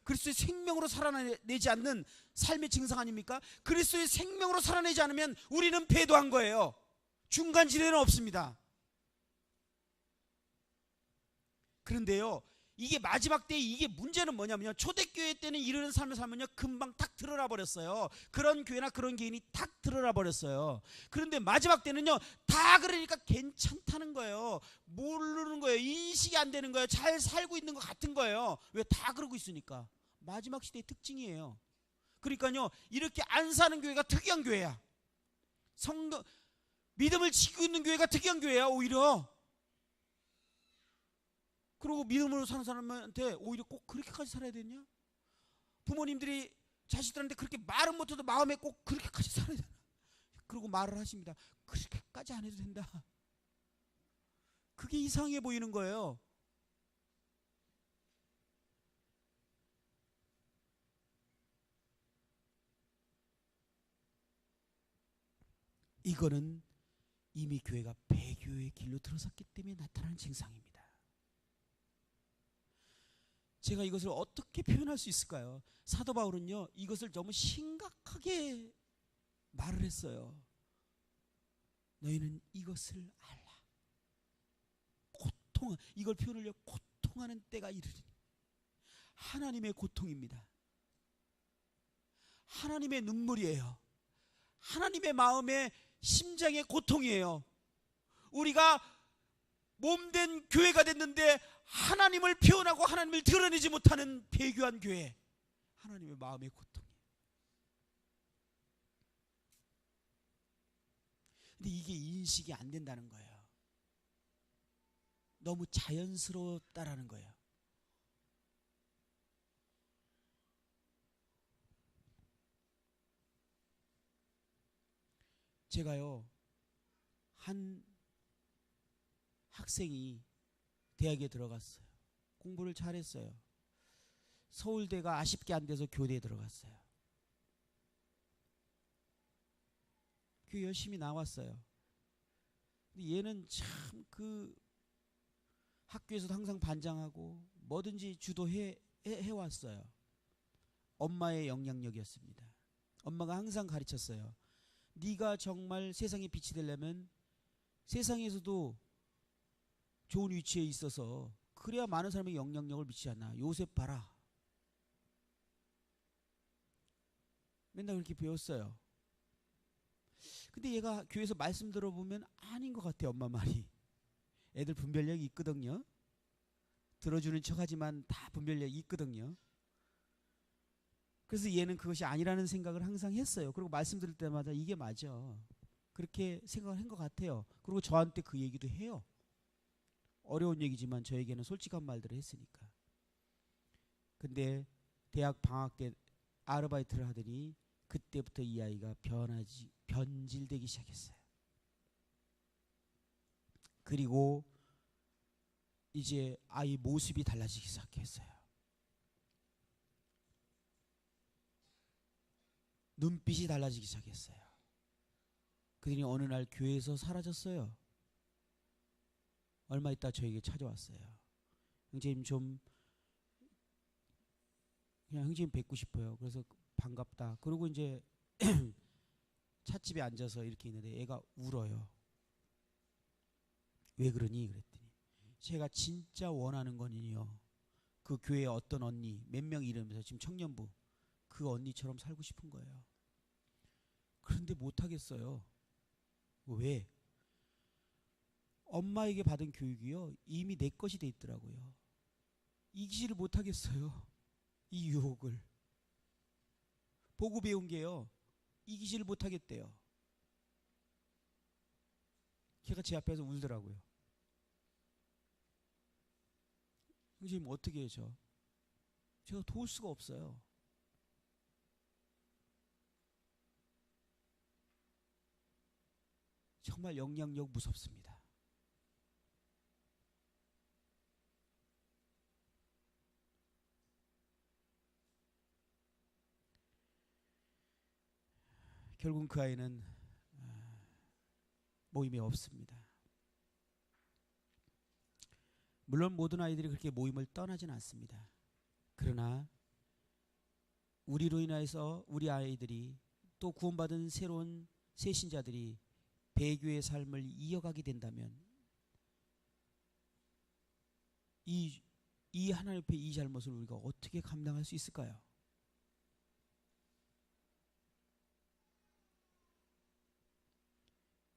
그리스도의 생명으로 살아내지 않는 삶의 증상 아닙니까? 그리스도의 생명으로 살아내지 않으면 우리는 배도한 거예요. 중간 지대는 없습니다. 그런데요, 이게 마지막 때에 이게 문제는 뭐냐면요, 초대교회 때는 이러는 삶을 살면요 금방 탁 드러나 버렸어요. 그런 교회나 그런 개인이 탁 드러나 버렸어요. 그런데 마지막 때는요 다 그러니까 괜찮다는 거예요. 모르는 거예요. 인식이 안 되는 거예요. 잘 살고 있는 것 같은 거예요. 왜? 다 그러고 있으니까. 마지막 시대의 특징이에요. 그러니까요 이렇게 안 사는 교회가 특이한 교회야. 성도 믿음을 지키고 있는 교회가 특이한 교회야. 오히려. 그리고 믿음으로 사는 사람한테 오히려 꼭 그렇게까지 살아야 되냐? 부모님들이 자식들한테 그렇게 말은 못해도 마음에 꼭 그렇게까지 살아야 되나? 그리고 말을 하십니다. 그렇게까지 안 해도 된다. 그게 이상해 보이는 거예요. 이거는 이미 교회가 배교의 길로 들어섰기 때문에 나타나는 증상입니다. 제가 이것을 어떻게 표현할 수 있을까요? 사도 바울은요 이것을 너무 심각하게 말을 했어요. 너희는 이것을 알라. 이걸 표현을 고통하는 때가 이르리니. 하나님의 고통입니다. 하나님의 눈물이에요. 하나님의 마음의 심장의 고통이에요. 우리가 몸된 교회가 됐는데 하나님을 표현하고 하나님을 드러내지 못하는 배교한 교회, 하나님의 마음의 고통이에요. 근데 이게 인식이 안 된다는 거예요. 너무 자연스럽다라는 거예요. 제가요 한 학생이 대학에 들어갔어요. 공부를 잘했어요. 서울대가 아쉽게 안 돼서 교대에 들어갔어요. 그 열심히 나왔어요. 근데 얘는 참 그 학교에서도 항상 반장하고 뭐든지 해왔어요. 엄마의 영향력이었습니다. 엄마가 항상 가르쳤어요. 네가 정말 세상에 빛이 되려면 세상에서도 좋은 위치에 있어서 그래야 많은 사람에게 영향력을 미치지 않나. 요셉 봐라. 맨날 그렇게 배웠어요. 근데 얘가 교회에서 말씀 들어보면 아닌 것 같아요. 엄마 말이. 애들 분별력이 있거든요. 들어주는 척하지만 다 분별력이 있거든요. 그래서 얘는 그것이 아니라는 생각을 항상 했어요. 그리고 말씀 들을 때마다 이게 맞아. 그렇게 생각을 한 것 같아요. 그리고 저한테 그 얘기도 해요. 어려운 얘기지만 저에게는 솔직한 말들을 했으니까. 근데 대학 방학 때 아르바이트를 하더니 그때부터 이 아이가 변질되기 시작했어요. 그리고 이제 아이 모습이 달라지기 시작했어요. 눈빛이 달라지기 시작했어요. 그들이 어느 날 교회에서 사라졌어요. 얼마 있다 저에게 찾아왔어요. 형제님 좀 그냥 형제님 뵙고 싶어요. 그래서 반갑다. 그리고 이제 찻집에 앉아서 이렇게 있는데 애가 울어요. 왜 그러니? 그랬더니 제가 진짜 원하는 거는요, 그 교회에 어떤 언니 몇 명 이름에서 지금 청년부 그 언니처럼 살고 싶은 거예요. 그런데 못하겠어요. 왜? 엄마에게 받은 교육이요 이미 내 것이 돼 있더라고요. 이기지를 못하겠어요. 이 유혹을 보고 배운 게요 이기지를 못하겠대요. 걔가 제 앞에서 울더라고요. 선생님 어떻게 해요? 제가 도울 수가 없어요. 정말 영향력 무섭습니다. 결국 그 아이는 모임이 없습니다. 물론 모든 아이들이 그렇게 모임을 떠나진 않습니다. 그러나 우리로 인하여서 우리 아이들이 또 구원받은 새로운 새신자들이 배교의 삶을 이어가게 된다면 이 하나님 앞에 이 잘못을 우리가 어떻게 감당할 수 있을까요?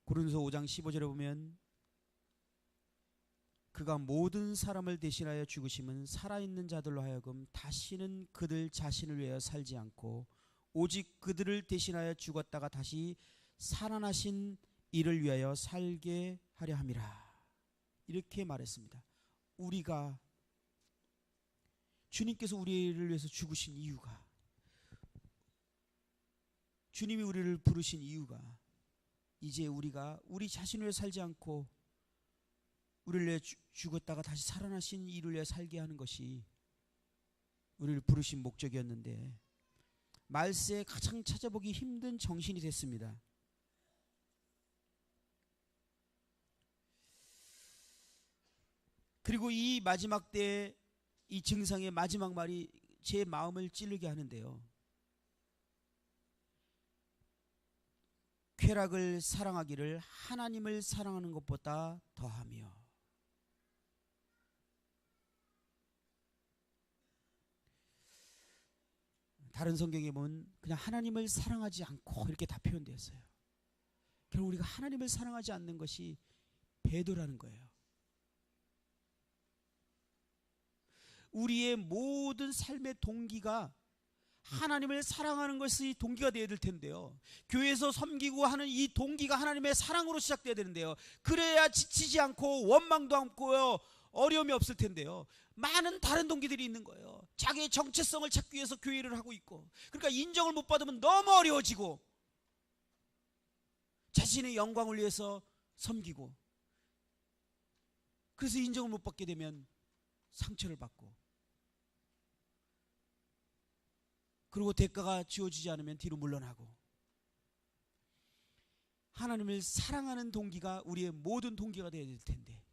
고린도서 5장 15절에 보면 그가 모든 사람을 대신하여 죽으심은 살아있는 자들로 하여금 다시는 그들 자신을 위하여 살지 않고 오직 그들을 대신하여 죽었다가 다시 살아나신 이를 위하여 살게 하려 함이라. 이렇게 말했습니다. 우리가 주님께서 우리를 위해서 죽으신 이유가, 주님이 우리를 부르신 이유가 이제 우리가 우리 자신을 위해 살지 않고 우리를 위해 죽었다가 다시 살아나신 이를 위해 살게 하는 것이 우리를 부르신 목적이었는데 말세에 가장 찾아보기 힘든 정신이 됐습니다. 그리고 이 마지막 때 이 증상의 마지막 말이 제 마음을 찌르게 하는데요. 쾌락을 사랑하기를 하나님을 사랑하는 것보다 더하며. 다른 성경에 보면 그냥 하나님을 사랑하지 않고 이렇게 다 표현되었어요. 결국 우리가 하나님을 사랑하지 않는 것이 배도라는 거예요. 우리의 모든 삶의 동기가 하나님을 사랑하는 것이 동기가 되어야 될 텐데요. 교회에서 섬기고 하는 이 동기가 하나님의 사랑으로 시작돼야 되는데요. 그래야 지치지 않고 원망도 않고요, 어려움이 없을 텐데요. 많은 다른 동기들이 있는 거예요. 자기의 정체성을 찾기 위해서 교회를 하고 있고, 그러니까 인정을 못 받으면 너무 어려워지고, 자신의 영광을 위해서 섬기고, 그래서 인정을 못 받게 되면 상처를 받고, 그리고 대가가 지어지지 않으면 뒤로 물러나고. 하나님을 사랑하는 동기가 우리의 모든 동기가 되어야 될 텐데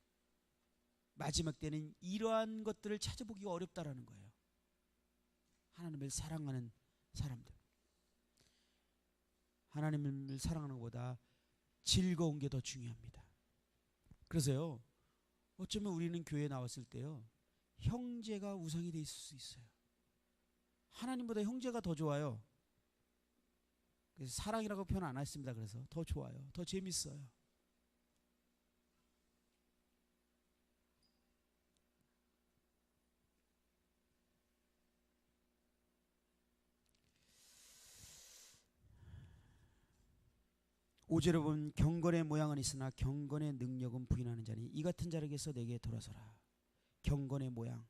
마지막 때는 이러한 것들을 찾아보기가 어렵다라는 거예요. 하나님을 사랑하는 사람들, 하나님을 사랑하는 것보다 즐거운 게 더 중요합니다. 그래서요, 어쩌면 우리는 교회에 나왔을 때요, 형제가 우상이 돼 있을 수 있어요. 하나님보다 형제가 더 좋아요. 그래서 사랑이라고 표현 안 했습니다. 그래서 더 좋아요. 더 재밌어요. 오절에 보면 경건의 모양은 있으나 경건의 능력은 부인하는 자니 이 같은 자에게서 내게 돌아서라. 경건의 모양.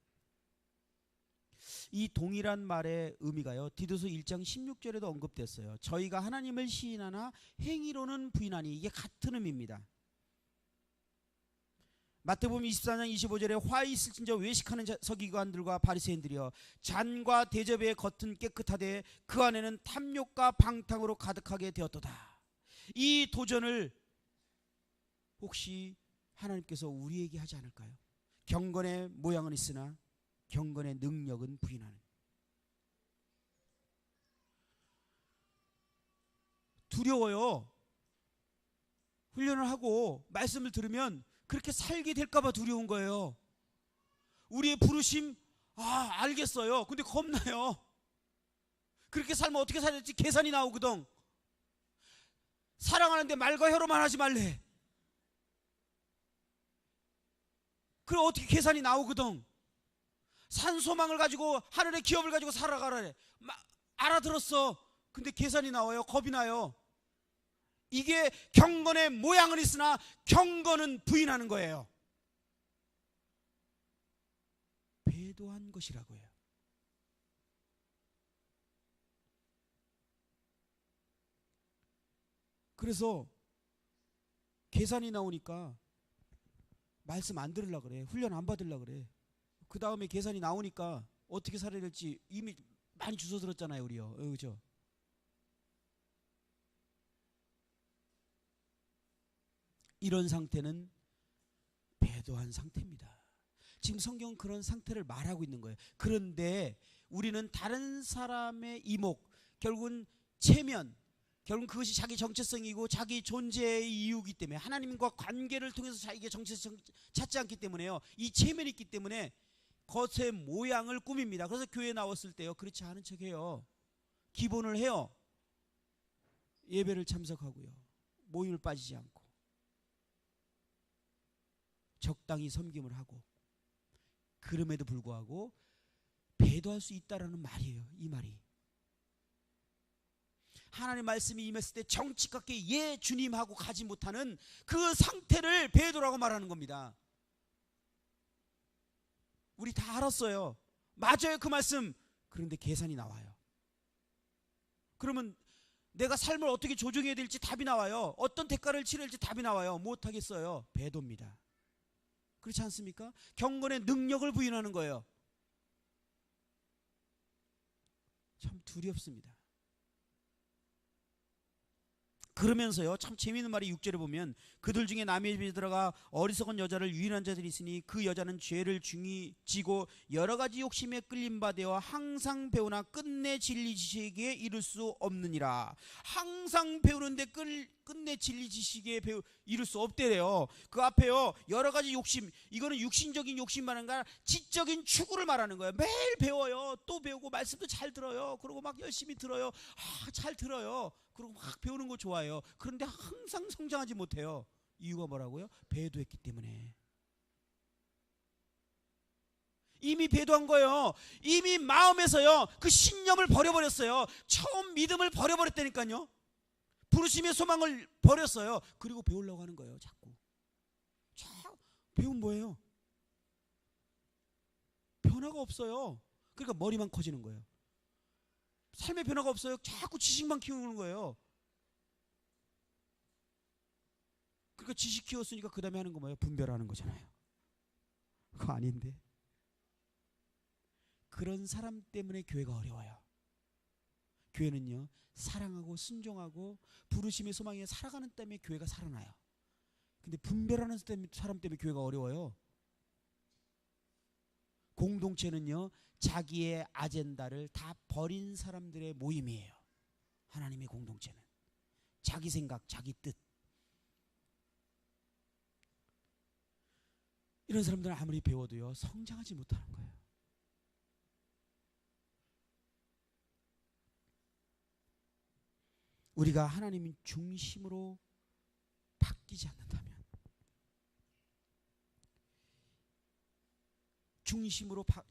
이 동일한 말의 의미가요, 디도서 1장 16절에도 언급됐어요. 저희가 하나님을 시인하나 행위로는 부인하니, 이게 같은 의미입니다. 마태복음 24장 25절에 화 있을진저 외식하는 서기관들과 바리새인들이여 잔과 대접의 겉은 깨끗하되 그 안에는 탐욕과 방탕으로 가득하게 되었도다. 이 도전을 혹시 하나님께서 우리에게 하지 않을까요? 경건의 모양은 있으나 경건의 능력은 부인하는. 두려워요. 훈련을 하고 말씀을 들으면 그렇게 살게 될까봐 두려운 거예요. 우리의 부르심, 알겠어요. 근데 겁나요. 그렇게 살면 어떻게 살야 될지 계산이 나오거든. 사랑하는데 말과 혀로만 하지 말래. 그럼 어떻게 계산이 나오거든. 산소망을 가지고 하늘의 기업을 가지고 살아가래. 알아들었어. 근데 계산이 나와요. 겁이 나요. 이게 경건의 모양은 있으나 경건은 부인하는 거예요. 배도한 것이라고 해요. 그래서 계산이 나오니까 말씀 안 들으려고 그래. 훈련 안 받으려고 그래. 그 다음에 계산이 나오니까 어떻게 살아야 될지 이미 많이 주워 들었잖아요, 우리요. 그죠? 이런 상태는 배도한 상태입니다. 지금 성경은 그런 상태를 말하고 있는 거예요. 그런데 우리는 다른 사람의 이목, 결국은 체면, 결국은 그것이 자기 정체성이고 자기 존재의 이유이기 때문에, 하나님과 관계를 통해서 자기의 정체성 찾지 않기 때문에요. 이 체면이 있기 때문에 겉의 모양을 꾸밉니다. 그래서 교회에 나왔을 때요, 그렇지 않은 척해요. 기본을 해요. 예배를 참석하고요, 모임을 빠지지 않고 적당히 섬김을 하고, 그럼에도 불구하고 배도할 수 있다라는 말이에요. 이 말이 하나님 말씀이 임했을 때 정직하게 예 주님 하고 가지 못하는 그 상태를 배도라고 말하는 겁니다. 우리 다 알았어요. 맞아요, 그 말씀. 그런데 계산이 나와요. 그러면 내가 삶을 어떻게 조정해야 될지 답이 나와요. 어떤 대가를 치러야 될지 답이 나와요. 못하겠어요. 배도입니다. 그렇지 않습니까? 경건의 능력을 부인하는 거예요. 참 두렵습니다. 그러면서요, 참 재미있는 말이 6절에 보면, 그들 중에 남의 집에 들어가 어리석은 여자를 유인한 자들이 있으니 그 여자는 죄를 중히 지고 여러 가지 욕심에 끌린 바 되어 항상 배우나 끝내 진리 지식에 이를 수 없느니라. 항상 배우는데 끝내 진리 지식에 이를 수 없대래요. 그 앞에요, 여러 가지 욕심, 이거는 육신적인 욕심 말하는 게 아니라 지적인 추구를 말하는 거예요. 매일 배워요. 또 배우고 말씀도 잘 들어요. 그리고 막 열심히 들어요. 잘 들어요. 그리고 막 배우는 거 좋아해요. 그런데 항상 성장하지 못해요. 이유가 뭐라고요? 배도했기 때문에. 이미 배도한 거예요. 이미 마음에서요, 그 신념을 버려버렸어요. 처음 믿음을 버려버렸다니까요. 부르심의 소망을 버렸어요. 그리고 배우려고 하는 거예요. 자꾸. 배운 뭐예요? 변화가 없어요. 그러니까 머리만 커지는 거예요. 삶의 변화가 없어요. 자꾸 지식만 키우는 거예요. 그러니까 지식 키웠으니까 그 다음에 하는 거 뭐예요? 분별하는 거잖아요. 그거 아닌데. 그런 사람 때문에 교회가 어려워요. 교회는요, 사랑하고 순종하고 부르심의 소망에 살아가는 때문에 교회가 살아나요. 근데 분별하는 사람 때문에 교회가 어려워요. 공동체는요, 자기의 아젠다를 다 버린 사람들의 모임이에요. 하나님의 공동체는 자기 생각, 자기 뜻. 이런 사람들은 아무리 배워도요, 성장하지 못하는 거예요. 우리가 하나님 중심으로 바뀌지 않는다면,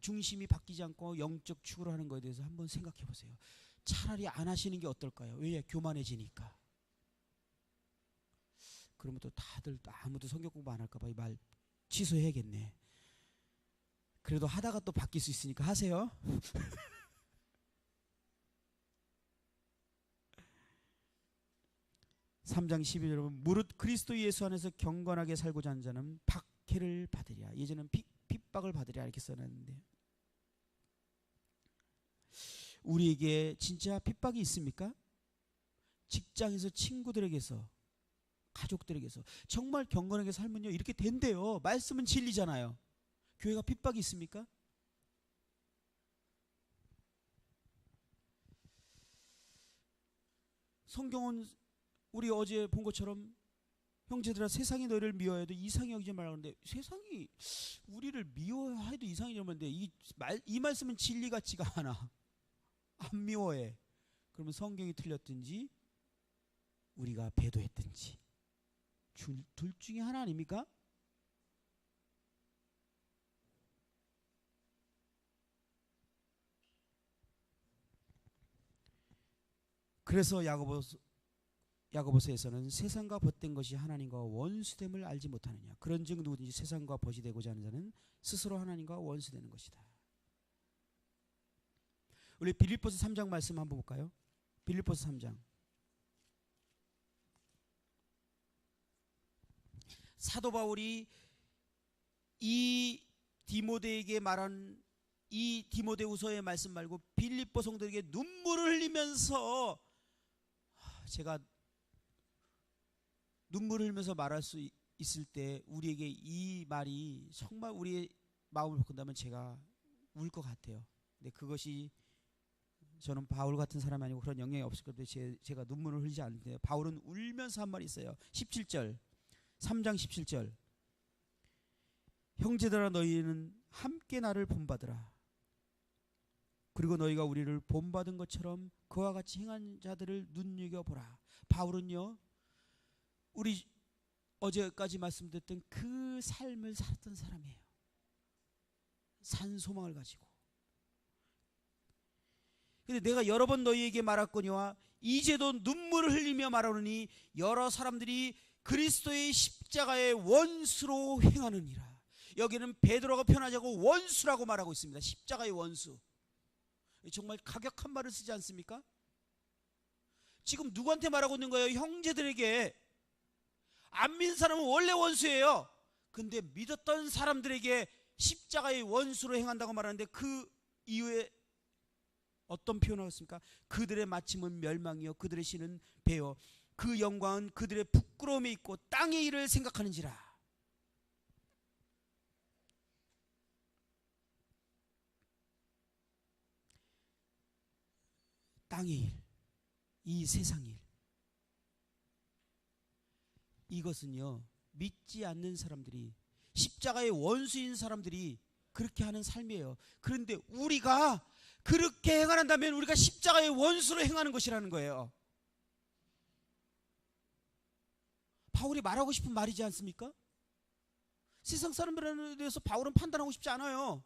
중심이 바뀌지 않고 영적 추구를 하는 것에 대해서 한번 생각해 보세요. 차라리 안 하시는 게 어떨까요? 왜? 교만해지니까. 그러면 또 다들 아무도 성경 공부 안 할까 봐 이 말 취소해야겠네. 그래도 하다가 또 바뀔 수 있으니까 하세요. 3장 12절, 무릇 그리스도 예수 안에서 경건하게 살고자 하는 자는 박해를 받으리라. 예전에는 핍박을 받으리라 이렇게 써놨는데, 우리에게 진짜 핍박이 있습니까? 직장에서, 친구들에게서, 가족들에게서 정말 경건하게 살면요, 이렇게 된대요. 말씀은 진리잖아요. 교회가 핍박이 있습니까? 성경은 우리 어제 본 것처럼, 형제들아 세상이 너희를 미워해도 이상히 여기지 말라는데, 세상이 우리를 미워해도 이상히 여기는데 이 말씀은 진리 같지가 않아. 안 미워해. 그러면 성경이 틀렸든지 우리가 배도했든지 둘 중에 하나 아닙니까? 그래서 야고보서에서는 세상과 벗된 것이 하나님과 원수됨을 알지 못하느냐. 그런즉 누구든지 세상과 벗이 되고자 하는 자는 스스로 하나님과 원수되는 것이다. 우리 빌립보서 3장 말씀 한번 볼까요? 빌립보서 3장. 사도 바울이 이 디모데에게 말한 이 디모데후서의 말씀 말고 빌립보 성도에게 눈물을 흘리면서, 제가 눈물을 흘리면서 말할 수 있을 때 우리에게 이 말이 정말 우리의 마음을 바꾼다면 제가 울 것 같아요. 근데 그것이 저는 바울 같은 사람이 아니고 그런 영향이 없을 건데 제가 눈물을 흘리지 않는데요. 바울은 울면서 한 말이 있어요. 17절 3장 17절 형제들아 너희는 함께 나를 본받으라. 그리고 너희가 우리를 본받은 것처럼 그와 같이 행한 자들을 눈여겨보라. 바울은요 우리 어제까지 말씀드렸던 그 삶을 살았던 사람이에요. 산 소망을 가지고. 근데 내가 여러 번 너희에게 말했거니와 이제도 눈물을 흘리며 말하노니 여러 사람들이 그리스도의 십자가의 원수로 행하느니라. 여기는 베드로가 표현하지 않고 원수라고 말하고 있습니다. 십자가의 원수. 정말 가격한 말을 쓰지 않습니까? 지금 누구한테 말하고 있는 거예요? 형제들에게. 안 믿는 사람은 원래 원수예요. 근데 믿었던 사람들에게 십자가의 원수로 행한다고 말하는데 그 이후에 어떤 표현을 했습니까? 그들의 마침은 멸망이요 그들의 신은 배요 그 영광은 그들의 부끄러움에 있고 땅의 일을 생각하는지라. 땅의 일, 이 세상 일, 이것은요 믿지 않는 사람들이, 십자가의 원수인 사람들이 그렇게 하는 삶이에요. 그런데 우리가 그렇게 행한다면 우리가 십자가의 원수로 행하는 것이라는 거예요. 바울이 말하고 싶은 말이지 않습니까? 세상 사람들에 대해서 바울은 판단하고 싶지 않아요.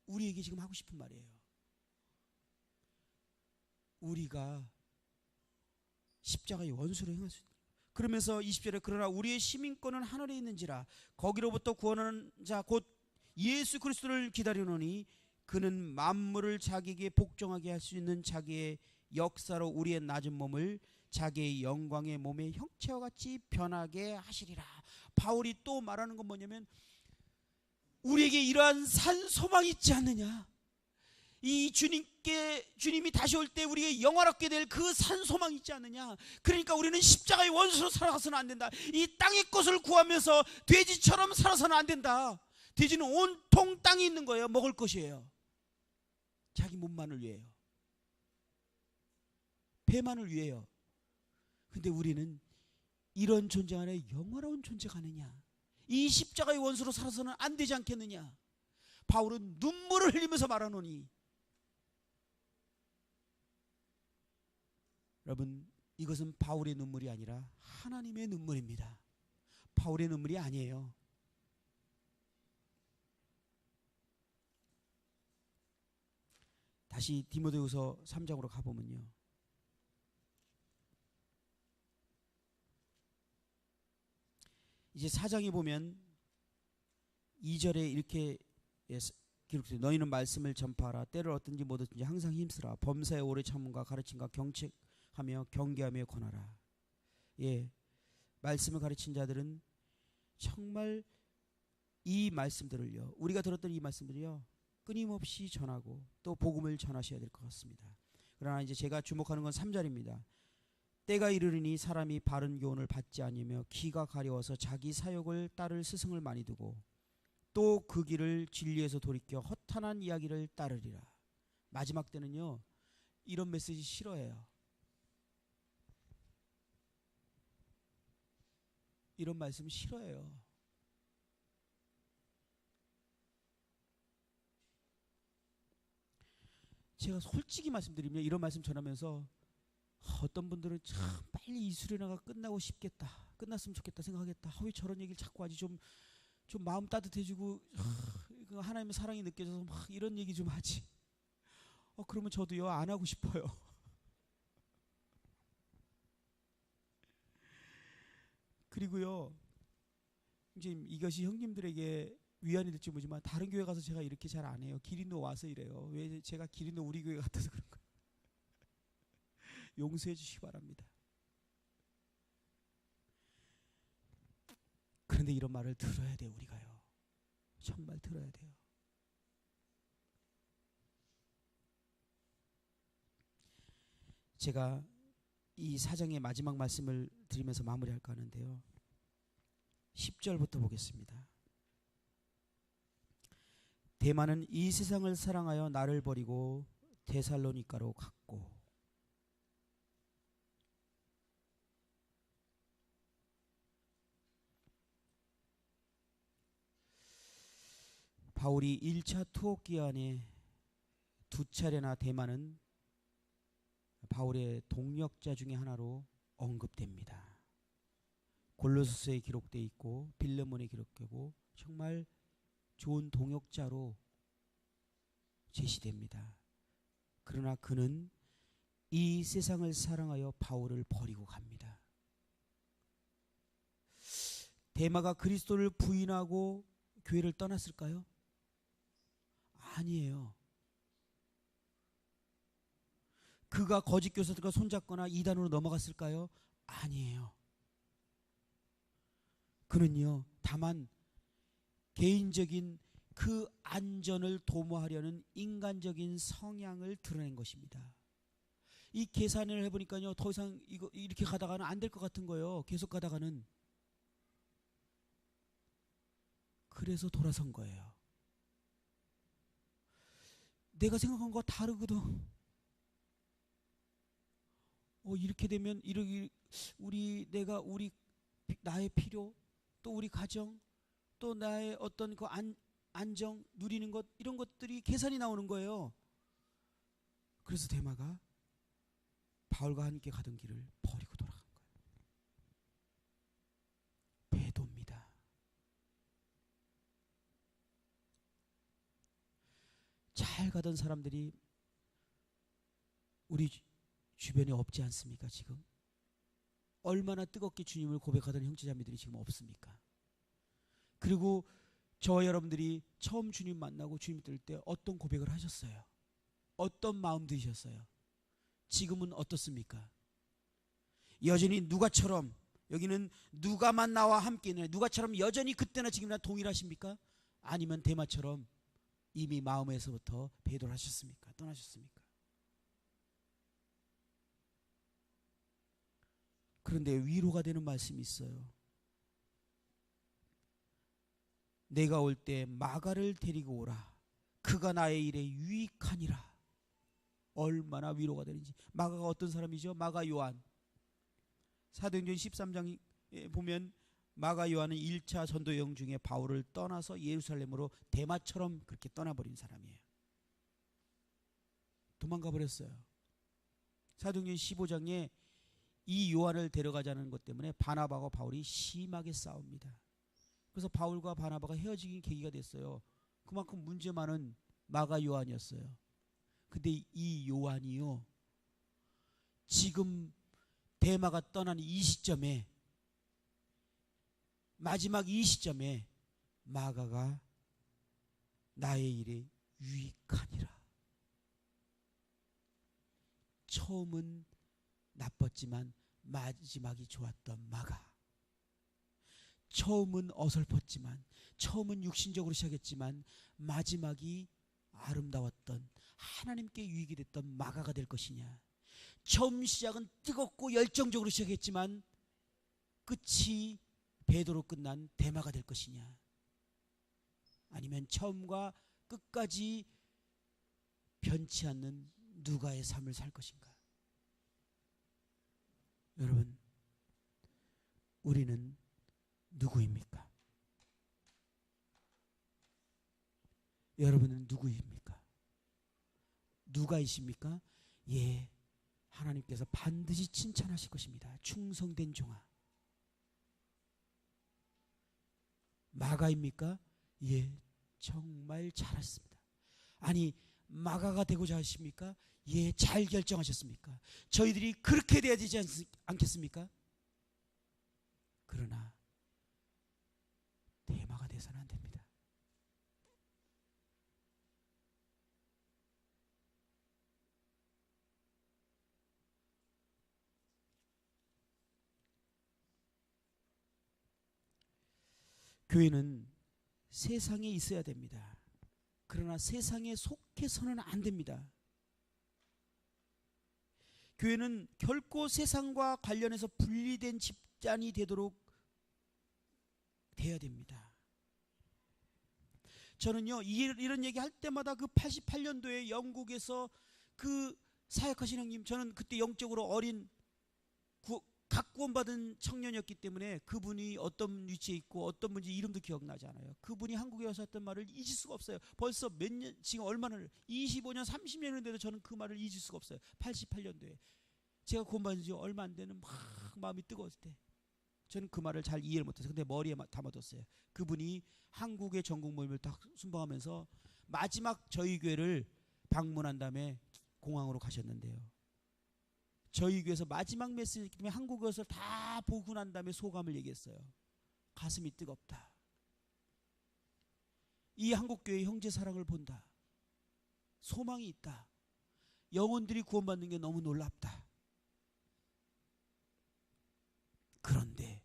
우리에게 지금 하고 싶은 말이에요. 우리가 십자가의 원수로 행할 수 있다. 그러면서 20절에 그러나 우리의 시민권은 하늘에 있는지라 거기로부터 구원하는 자 곧 예수 그리스도를 기다리노니 그는 만물을 자기에게 복종하게 할 수 있는 자기의 역사로 우리의 낮은 몸을 자기의 영광의 몸의 형체와 같이 변하게 하시리라. 바울이 또 말하는 건 뭐냐면 우리에게 이러한 산 소망이 있지 않느냐. 이 주님이 다시 올 때 우리가 영화롭게 될 그 산 소망이 있지 않느냐. 그러니까 우리는 십자가의 원수로 살아가서는 안 된다. 이 땅의 것을 구하면서 돼지처럼 살아서는 안 된다. 돼지는 온통 땅에 있는 거예요. 먹을 것이에요. 자기 몸만을 위해요. 배만을 위해요. 근데 우리는 이런 존재 안에 영원한 존재가 아니냐. 이 십자가의 원수로 살아서는 안 되지 않겠느냐. 바울은 눈물을 흘리면서 말하노니, 여러분 이것은 바울의 눈물이 아니라 하나님의 눈물입니다. 바울의 눈물이 아니에요. 다시 디모데후서 3장으로 가보면요, 이제 4장에 보면 2절에 이렇게 기록돼요. 너희는 말씀을 전파하라. 때를 얻든지 못 얻든지 항상 힘쓰라. 범사에 오래 참음과 가르침과 경책하며 경계하며 권하라. 예, 말씀을 가르친 자들은 정말 이 말씀들을요, 우리가 들었던 이 말씀들이요 끊임없이 전하고 또 복음을 전하셔야 될 것 같습니다. 그러나 이제 제가 주목하는 건 3절입니다. 때가 이르리니 사람이 바른 교훈을 받지 아니하며 귀가 가려워서 자기 사욕을 따를 스승을 많이 두고 또 그 길을 진리에서 돌이켜 허탄한 이야기를 따르리라. 마지막 때는요 이런 메시지 싫어해요. 이런 말씀 싫어해요. 제가 솔직히 말씀드리면 이런 말씀 전하면서 어떤 분들은 참 빨리 이 수련회가 끝나고 싶겠다, 끝났으면 좋겠다 생각하겠다. 왜 저런 얘기를 자꾸 하지, 좀 마음 따뜻해지고 하나님의 사랑이 느껴져서 막 이런 얘기 좀 하지. 그러면 저도요 안 하고 싶어요. 그리고요 이제 이것이 형님들에게 위안이 될지 모르지만 다른 교회 가서 제가 이렇게 잘 안 해요. 기린노 와서 이래요. 왜 제가 기린노 우리 교회 같아서 그런 거예요. 용서해 주시기 바랍니다. 그런데 이런 말을 들어야 돼요. 우리가요 정말 들어야 돼요. 제가 이 4장의 마지막 말씀을 드리면서 마무리할까 하는데요, 10절부터 보겠습니다. 대마는 이 세상을 사랑하여 나를 버리고 데살로니가로 갔고, 바울이 1차 투옥 기간에 2차례나 대마는 바울의 동역자 중에 하나로 언급됩니다. 골로새서에 기록되어 있고 빌레몬에 기록되고 정말 좋은 동역자로 제시됩니다. 그러나 그는 이 세상을 사랑하여 바울을 버리고 갑니다. 대마가 그리스도를 부인하고 교회를 떠났을까요? 아니에요. 그가 거짓 교사들과 손잡거나 이단으로 넘어갔을까요? 아니에요. 그는요, 다만 개인적인 그 안전을 도모하려는 인간적인 성향을 드러낸 것입니다. 이 계산을 해보니까요, 더 이상 이렇게 가다가는 안 될 것 같은 거예요. 계속 가다가는. 그래서 돌아선 거예요. 내가 생각한 거와 다르거든. 이렇게 되면 나의 필요, 또 우리 가정, 또 나의 어떤 그 안정 누리는 것, 이런 것들이 계산이 나오는 거예요. 그래서 대마가 바울과 함께 가던 길을 버리고 돌아간 거예요. 배도입니다. 잘 가던 사람들이 우리 주변에 없지 않습니까? 지금 얼마나 뜨겁게 주님을 고백하던 형제자매들이 지금 없습니까? 그리고 저와 여러분들이 처음 주님 만나고 주님 들 때 어떤 고백을 하셨어요? 어떤 마음 드셨어요? 지금은 어떻습니까? 여전히 누가처럼, 여기는 누가만 나와 함께 있는, 누가처럼 여전히 그때나 지금이나 동일하십니까? 아니면 대마처럼 이미 마음에서부터 배도를 하셨습니까? 떠나셨습니까? 그런데 위로가 되는 말씀이 있어요. 내가 올 때 마가를 데리고 오라. 그가 나의 일에 유익하니라. 얼마나 위로가 되는지. 마가가 어떤 사람이죠? 마가 요한. 사도행전 13장에 보면 마가 요한은 1차 전도 여행 중에 바울을 떠나서 예루살렘으로 대마처럼 그렇게 떠나버린 사람이에요. 도망가 버렸어요. 사도행전 15장에 이 요한을 데려가자는 것 때문에 바나바와 바울이 심하게 싸웁니다. 그래서 바울과 바나바가 헤어지긴 계기가 됐어요. 그만큼 문제 많은 마가 요한이었어요. 근데 이 요한이요, 지금 대마가 떠난 이 시점에, 마지막 이 시점에 마가가 나의 일에 유익하니라. 처음은 나빴지만 마지막이 좋았던 마가, 처음은 어설펐지만, 처음은 육신적으로 시작했지만 마지막이 아름다웠던, 하나님께 유익이 됐던 마가가 될 것이냐, 처음 시작은 뜨겁고 열정적으로 시작했지만 끝이 베드로로 끝난 대마가 될 것이냐, 아니면 처음과 끝까지 변치 않는 누가의 삶을 살 것인가. 여러분, 우리는 누구입니까? 여러분은 누구입니까? 누가이십니까? 예, 하나님께서 반드시 칭찬하실 것입니다. 충성된 종아. 마가입니까? 예, 정말 잘하셨습니다. 아니, 마가가 되고자 하십니까? 예, 잘 결정하셨습니까? 저희들이 그렇게 돼야 되지 않겠습니까? 그러나 대마가 돼서는 안 됩니다. 교회는 세상에 있어야 됩니다. 그러나 세상에 속해서는 안 됩니다. 교회는 결코 세상과 관련해서 분리된 집단이 되도록 돼야 됩니다. 저는요 이런 얘기 할 때마다 그 88년도에 영국에서 그 사역하신 형님, 저는 그때 영적으로 어린 각구원받은 청년이었기 때문에 그분이 어떤 위치에 있고 어떤 분인지 이름도 기억나지 않아요. 그분이 한국에 와서 했던 말을 잊을 수가 없어요. 벌써 몇 년, 지금 얼마나 25년 30년인데도 저는 그 말을 잊을 수가 없어요. 88년도에 제가 구원받은 지 얼마 안 되는 막 마음이 뜨거웠을 때 저는 그 말을 잘 이해를 못했어요. 근데 머리에 담아뒀어요. 그분이 한국의 전국 모임을 딱 순방하면서 마지막 저희 교회를 방문한 다음에 공항으로 가셨는데요, 저희 교회에서 마지막 메시지 때문에 한국에서 다 보고 난 다음에 소감을 얘기했어요. 가슴이 뜨겁다. 이 한국교회의 형제 사랑을 본다. 소망이 있다. 영혼들이 구원받는 게 너무 놀랍다. 그런데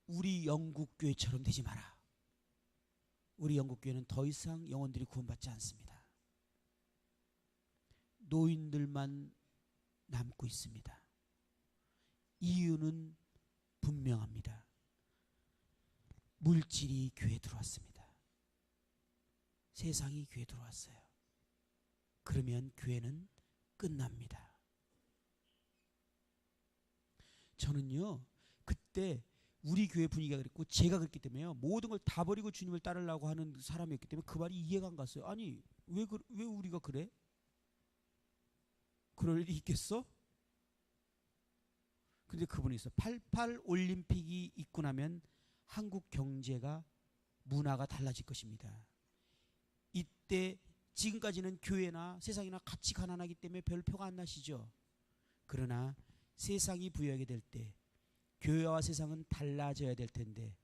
우리 영국교회처럼 되지 마라. 우리 영국교회는 더 이상 영혼들이 구원받지 않습니다. 노인들만 남고 있습니다. 이유는 분명합니다. 물질이 교회에 들어왔습니다. 세상이 교회에 들어왔어요. 그러면 교회는 끝납니다. 저는요 그때 우리 교회 분위기가 그랬고 제가 그랬기 때문에요, 모든 걸 다 버리고 주님을 따르려고 하는 사람이었기 때문에 그 말이 이해가 안 갔어요. 아니 왜 우리가 그래? 그럴 일이 있겠어? 근데 그분이 있어. 88 올림픽이 있고 나면 한국 경제가 문화가 달라질 것입니다. 이때 지금까지는 교회나 세상이나 같이 가난하기 때문에 별 표가 안 나시죠. 그러나 세상이 부유하게 될 때 교회와 세상은 달라져야 될 텐데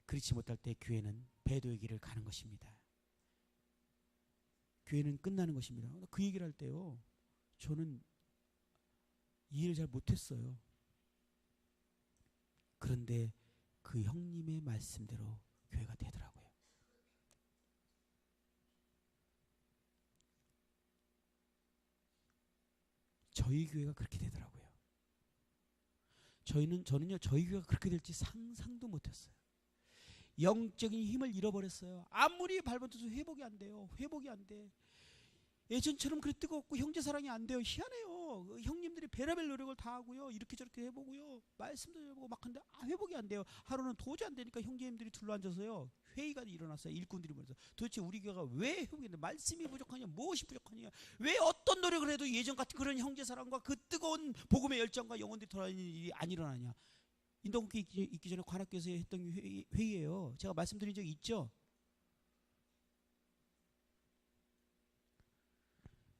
그렇지 못할 때 교회는 배도의 길을 가는 것입니다. 교회는 끝나는 것입니다. 그 얘기를 할 때요 저는 이해를 잘 못했어요. 그런데 그 형님의 말씀대로 교회가 되더라고요. 저희 교회가 그렇게 되더라고요. 저는요 저희 교회가 그렇게 될지 상상도 못했어요. 영적인 힘을 잃어버렸어요. 아무리 발버둥쳐도 회복이 안 돼요. 회복이 안 돼. 예전처럼 그렇게 뜨겁고 형제 사랑이 안 돼요. 희한해요. 형님들이 별의별 노력을 다 하고요, 이렇게 저렇게 해보고요, 말씀도 해보고 막 하는데 회복이 안 돼요. 하루는 도저히 안 되니까 형제님들이 둘러앉아서요 회의가 일어났어요. 일꾼들이 모여서 도대체 우리 교회가 왜 회복이 안 돼? 말씀이 부족하냐, 무엇이 부족하냐, 왜 어떤 노력을 해도 예전 같은 그런 형제 사랑과 그 뜨거운 복음의 열정과 영혼들이 돌아다니는 일이 안 일어나냐. 인도국회 있기 전에 관악교에서 했던 회의예요. 제가 말씀드린 적 있죠.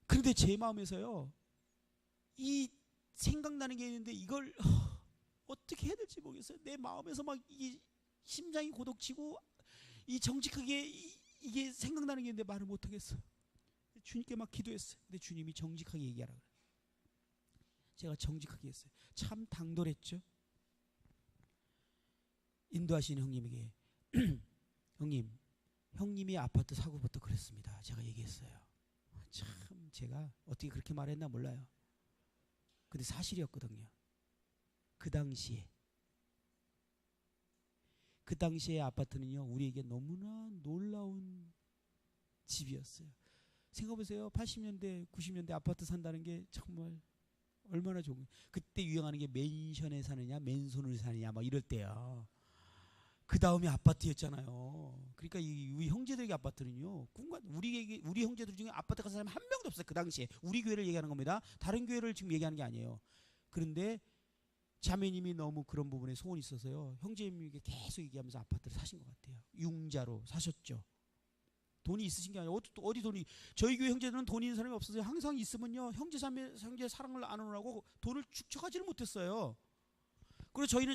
그런데 제 마음에서요 이 생각나는 게 있는데 이걸 어떻게 해야 될지 모르겠어요. 내 마음에서 막 이 심장이 고독치고 이 정직하게 이게 생각나는 게 있는데 말을 못하겠어요. 주님께 막 기도했어요. 근데 주님이 정직하게 얘기하라 그래요. 제가 정직하게 했어요. 참 당돌했죠. 인도하시는 형님에게 형님이 아파트 사고부터 그랬습니다. 제가 얘기했어요. 참 제가 어떻게 그렇게 말했나 몰라요. 근데 사실이었거든요. 그 당시에 아파트는요 우리에게 너무나 놀라운 집이었어요. 생각해보세요. 80년대 90년대 아파트 산다는 게 정말 얼마나 좋은 거예요. 그때 유행하는 게 맨션에 사느냐 맨손을 사느냐 막 이럴 때야. 그 다음에 아파트였잖아요. 그러니까 우리 형제들에게 아파트는요 우리 형제들 중에 아파트 간 사람이 한 명도 없어요. 그 당시에 우리 교회를 얘기하는 겁니다. 다른 교회를 지금 얘기하는 게 아니에요. 그런데 자매님이 너무 그런 부분에 소원이 있어서요 형제님에게 계속 얘기하면서 아파트를 사신 것 같아요. 융자로 사셨죠. 돈이 있으신 게 아니라 어디 돈이, 저희 교회 형제들은 돈이 있는 사람이 없어서요 항상 있으면요 형제 사랑을 안 하느라고 돈을 축적하지를 못했어요. 그리고 저희는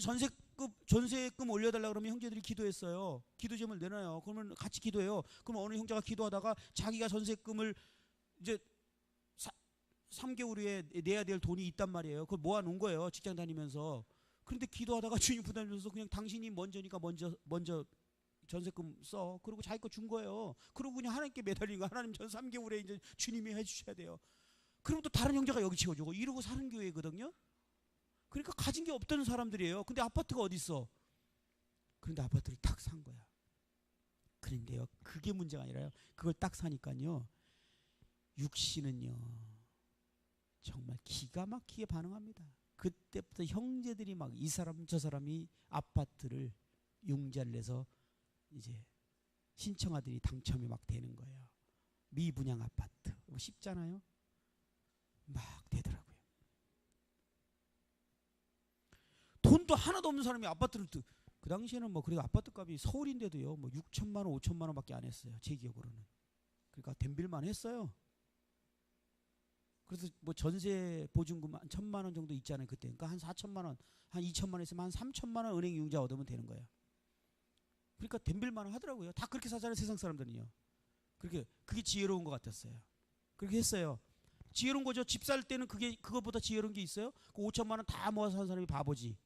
전세금 올려달라 그러면 형제들이 기도했어요. 기도제목을 내놔요. 그러면 같이 기도해요. 그러면 어느 형제가 기도하다가 자기가 전세금을 이제 3개월 후에 내야 될 돈이 있단 말이에요. 그걸 모아놓은 거예요. 직장 다니면서. 그런데 기도하다가 주님 부담 주셔서 그냥 당신이 먼저니까 먼저 전세금 써. 그리고 자기 거 준 거예요. 그리고 그냥 하나님께 매달린 거. 하나님 전 3개월에 이제 주님이 해주셔야 돼요. 그럼 또 다른 형제가 여기 채워주고 이러고 사는 교회거든요. 그러니까 가진 게 없던 사람들이에요. 근데 아파트가 어디 있어? 그런데 아파트를 탁 산 거야. 그런데요, 그게 문제가 아니라요. 그걸 딱 사니까요, 육신은요 정말 기가 막히게 반응합니다. 그때부터 형제들이 막 이 사람 저 사람이 아파트를 융자를 내서 이제 신청하더니 당첨이 막 되는 거예요. 미분양 아파트 뭐 쉽잖아요. 막 되더라고요. 돈도 하나도 없는 사람이 아파트를 그 당시에는 뭐 그래도 아파트 값이 서울인데도요 뭐 6천만 원 5천만 원밖에 안 했어요. 제 기억으로는. 그러니까 덤빌만 했어요. 그래서 뭐 전세 보증금 한 1,000만 원 정도 있잖아요 그때. 그러니까 한 4천만 원, 한 2천만 원 있으면 한 3천만 원 은행 융자 얻으면 되는 거예요. 그러니까 덤빌만 하더라고요. 다 그렇게 사잖아요 세상 사람들은요. 그게 지혜로운 것 같았어요. 그렇게 했어요. 지혜로운 거죠. 집 살 때는 그것보다 지혜로운 게 있어요? 그 5천만 원 다 모아서 산 사람이 바보지.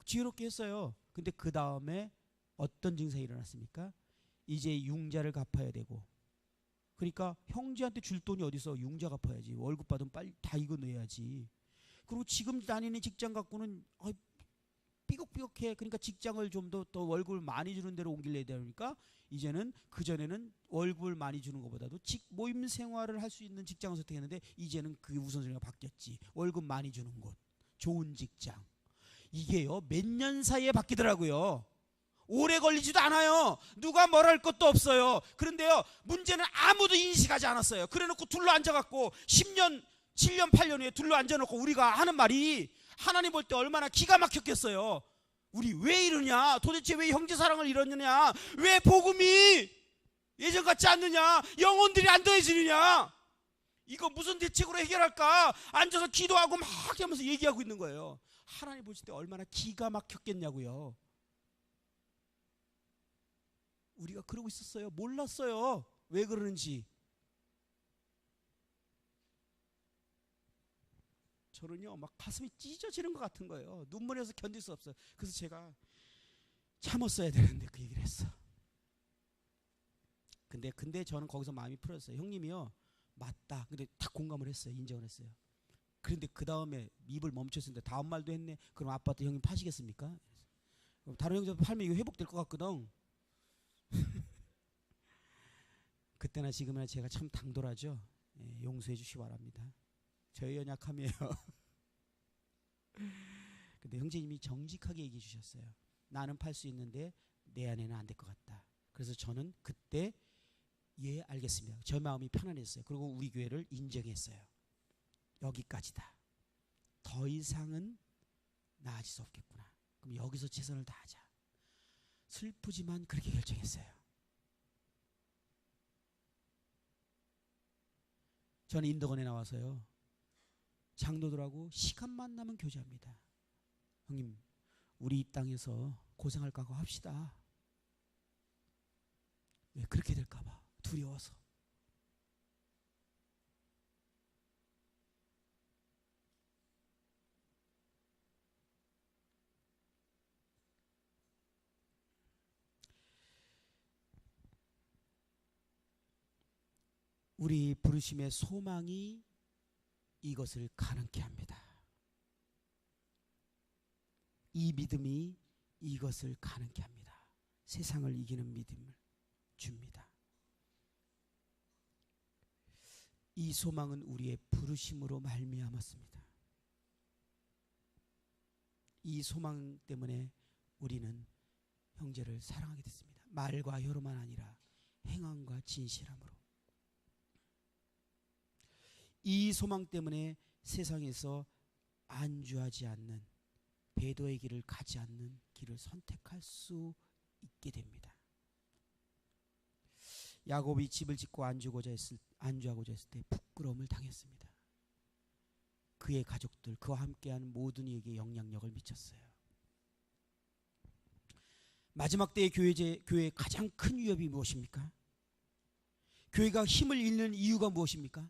지혜롭게 했어요. 근데 그 다음에 어떤 증상이 일어났습니까? 이제 융자를 갚아야 되고, 그러니까 형제한테 줄 돈이 어디서, 융자 갚아야지. 월급 받으면 빨리 다 이거 내야지. 그리고 지금 다니는 직장 갖고는 삐걱삐걱해. 그러니까 직장을 좀 더 월급을 많이 주는 데로 옮길래야 되니까 이제는, 그전에는 월급을 많이 주는 것보다도 모임 생활을 할 수 있는 직장을 선택했는데 이제는 그게 우선순위가 바뀌었지. 월급 많이 주는 곳, 좋은 직장. 이게요 몇 년 사이에 바뀌더라고요. 오래 걸리지도 않아요. 누가 뭘 할 것도 없어요. 그런데요 문제는 아무도 인식하지 않았어요. 그래놓고 둘러앉아갖고 10년 7년 8년 후에 둘러앉아놓고 우리가 하는 말이, 하나님 볼 때 얼마나 기가 막혔겠어요. 우리 왜 이러냐, 도대체 왜 형제 사랑을 이러느냐, 왜 복음이 예전 같지 않느냐, 영혼들이 안 더해지느냐, 이거 무슨 대책으로 해결할까 앉아서 기도하고 막 하면서 얘기하고 있는 거예요. 하나님 보실 때 얼마나 기가 막혔겠냐고요. 우리가 그러고 있었어요. 몰랐어요 왜 그러는지. 저는요 막 가슴이 찢어지는 것 같은 거예요. 눈물이 나서 견딜 수 없어요. 그래서 제가 참았어야 되는데 그 얘기를 했어. 근데 저는 거기서 마음이 풀었어요. 형님이요 맞다. 근데 다 공감을 했어요. 인정을 했어요. 그런데 그 다음에 입을 멈췄는데 다음 말도 했네. 그럼 아파트 형님 파시겠습니까? 다른 형제 팔면 이거 회복될 것 같거든. 그때나 지금이나 제가 참 당돌하죠. 예, 용서해 주시기 바랍니다. 저의 연약함이에요. 근데 형제님이 정직하게 얘기해 주셨어요. 나는 팔 수 있는데 내 아내는 안 될 것 같다. 그래서 저는 그때 예 알겠습니다. 저 마음이 편안했어요. 그리고 우리 교회를 인정했어요. 여기까지다. 더 이상은 나아질 수 없겠구나. 그럼 여기서 최선을 다하자. 슬프지만 그렇게 결정했어요. 저는 인덕원에 나와서요 장로들하고 시간만 나면 교제합니다. 형님 우리 이 땅에서 고생할 각오 합시다. 왜 그렇게 될까봐 두려워서. 우리 부르심의 소망이 이것을 가능케 합니다. 이 믿음이 이것을 가능케 합니다. 세상을 이기는 믿음을 줍니다. 이 소망은 우리의 부르심으로 말미암았습니다. 이 소망 때문에 우리는 형제를 사랑하게 됐습니다. 말과 혀로만 아니라 행함과 진실함으로. 이 소망 때문에 세상에서 안주하지 않는, 배도의 길을 가지 않는 길을 선택할 수 있게 됩니다. 야곱이 집을 짓고 안주하고자 했을 때 부끄러움을 당했습니다. 그의 가족들, 그와 함께하는 모든 이에게 영향력을 미쳤어요. 마지막 때의 교회의 가장 큰 위협이 무엇입니까? 교회가 힘을 잃는 이유가 무엇입니까?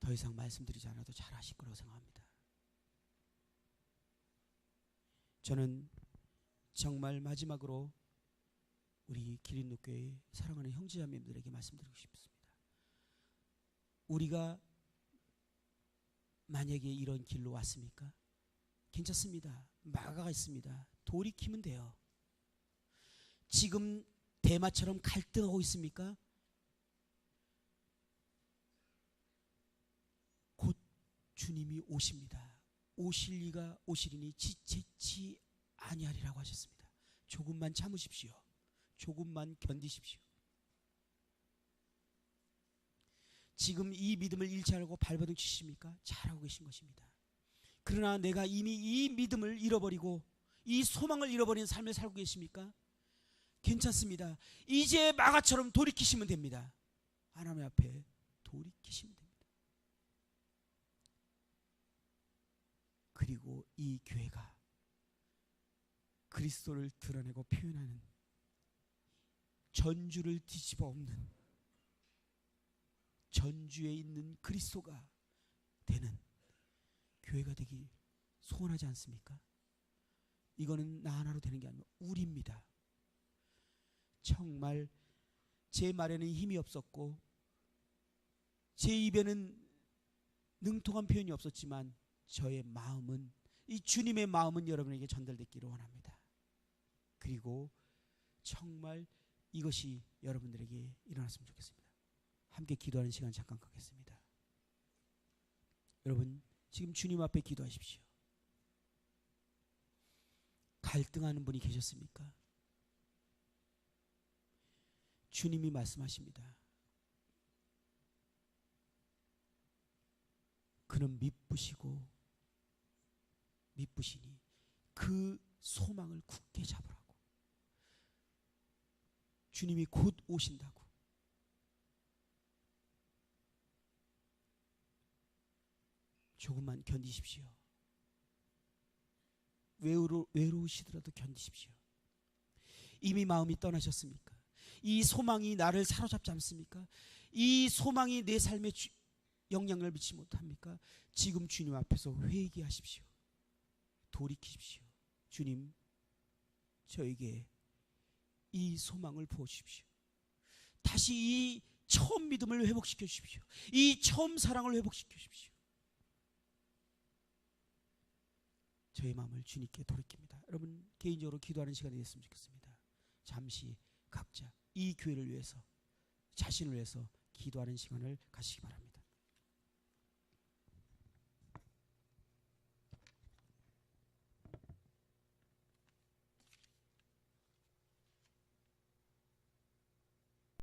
더 이상 말씀드리지 않아도 잘 아실 거라고 생각합니다. 저는 정말 마지막으로 우리 기린노교회 사랑하는 형제자매들에게 말씀드리고 싶습니다. 우리가 만약에 이런 길로 왔습니까? 괜찮습니다. 마가가 있습니다. 돌이키면 돼요. 지금 대마처럼 갈등하고 있습니까? 곧 주님이 오십니다. 오실 이가 오시리니 지체치 아니하리라고 하셨습니다. 조금만 참으십시오. 조금만 견디십시오. 지금 이 믿음을 잃지 않고 발버둥 치십니까? 잘하고 계신 것입니다. 그러나 내가 이미 이 믿음을 잃어버리고 이 소망을 잃어버린 삶을 살고 계십니까? 괜찮습니다. 이제 마가처럼 돌이키시면 됩니다. 하나님 앞에 돌이키시면 됩니다. 그리고 이 교회가 그리스도를 드러내고 표현하는 전주를 뒤집어 엎는 전주에 있는 그리스도가 되는 교회가 되기 소원하지 않습니까? 이거는 나 하나로 되는 게 아니라 우리입니다. 정말 제 말에는 힘이 없었고 제 입에는 능통한 표현이 없었지만 저의 마음은, 이 주님의 마음은 여러분에게 전달됐기를 원합니다. 그리고 정말 이것이 여러분들에게 일어났으면 좋겠습니다. 함께 기도하는 시간 잠깐 갖겠습니다. 여러분 지금 주님 앞에 기도하십시오. 갈등하는 분이 계셨습니까? 주님이 말씀하십니다. 그는 미쁘시고 미쁘시니 그 소망을 굳게 잡으라고. 주님이 곧 오신다고. 조금만 견디십시오. 외로우시더라도 견디십시오. 이미 마음이 떠나셨습니까? 이 소망이 나를 사로잡지 않습니까? 이 소망이 내 삶에 영향을 미치지 못합니까? 지금 주님 앞에서 회개하십시오. 돌이키십시오. 주님, 저에게 이 소망을 부어주십시오. 다시 이 처음 믿음을 회복시켜 주십시오. 이 처음 사랑을 회복시켜 주십시오. 저의 마음을 주님께 돌이킵니다. 여러분 개인적으로 기도하는 시간이 됐으면 좋겠습니다. 잠시 각자 이 교회를 위해서, 자신을 위해서 기도하는 시간을 가지시기 바랍니다.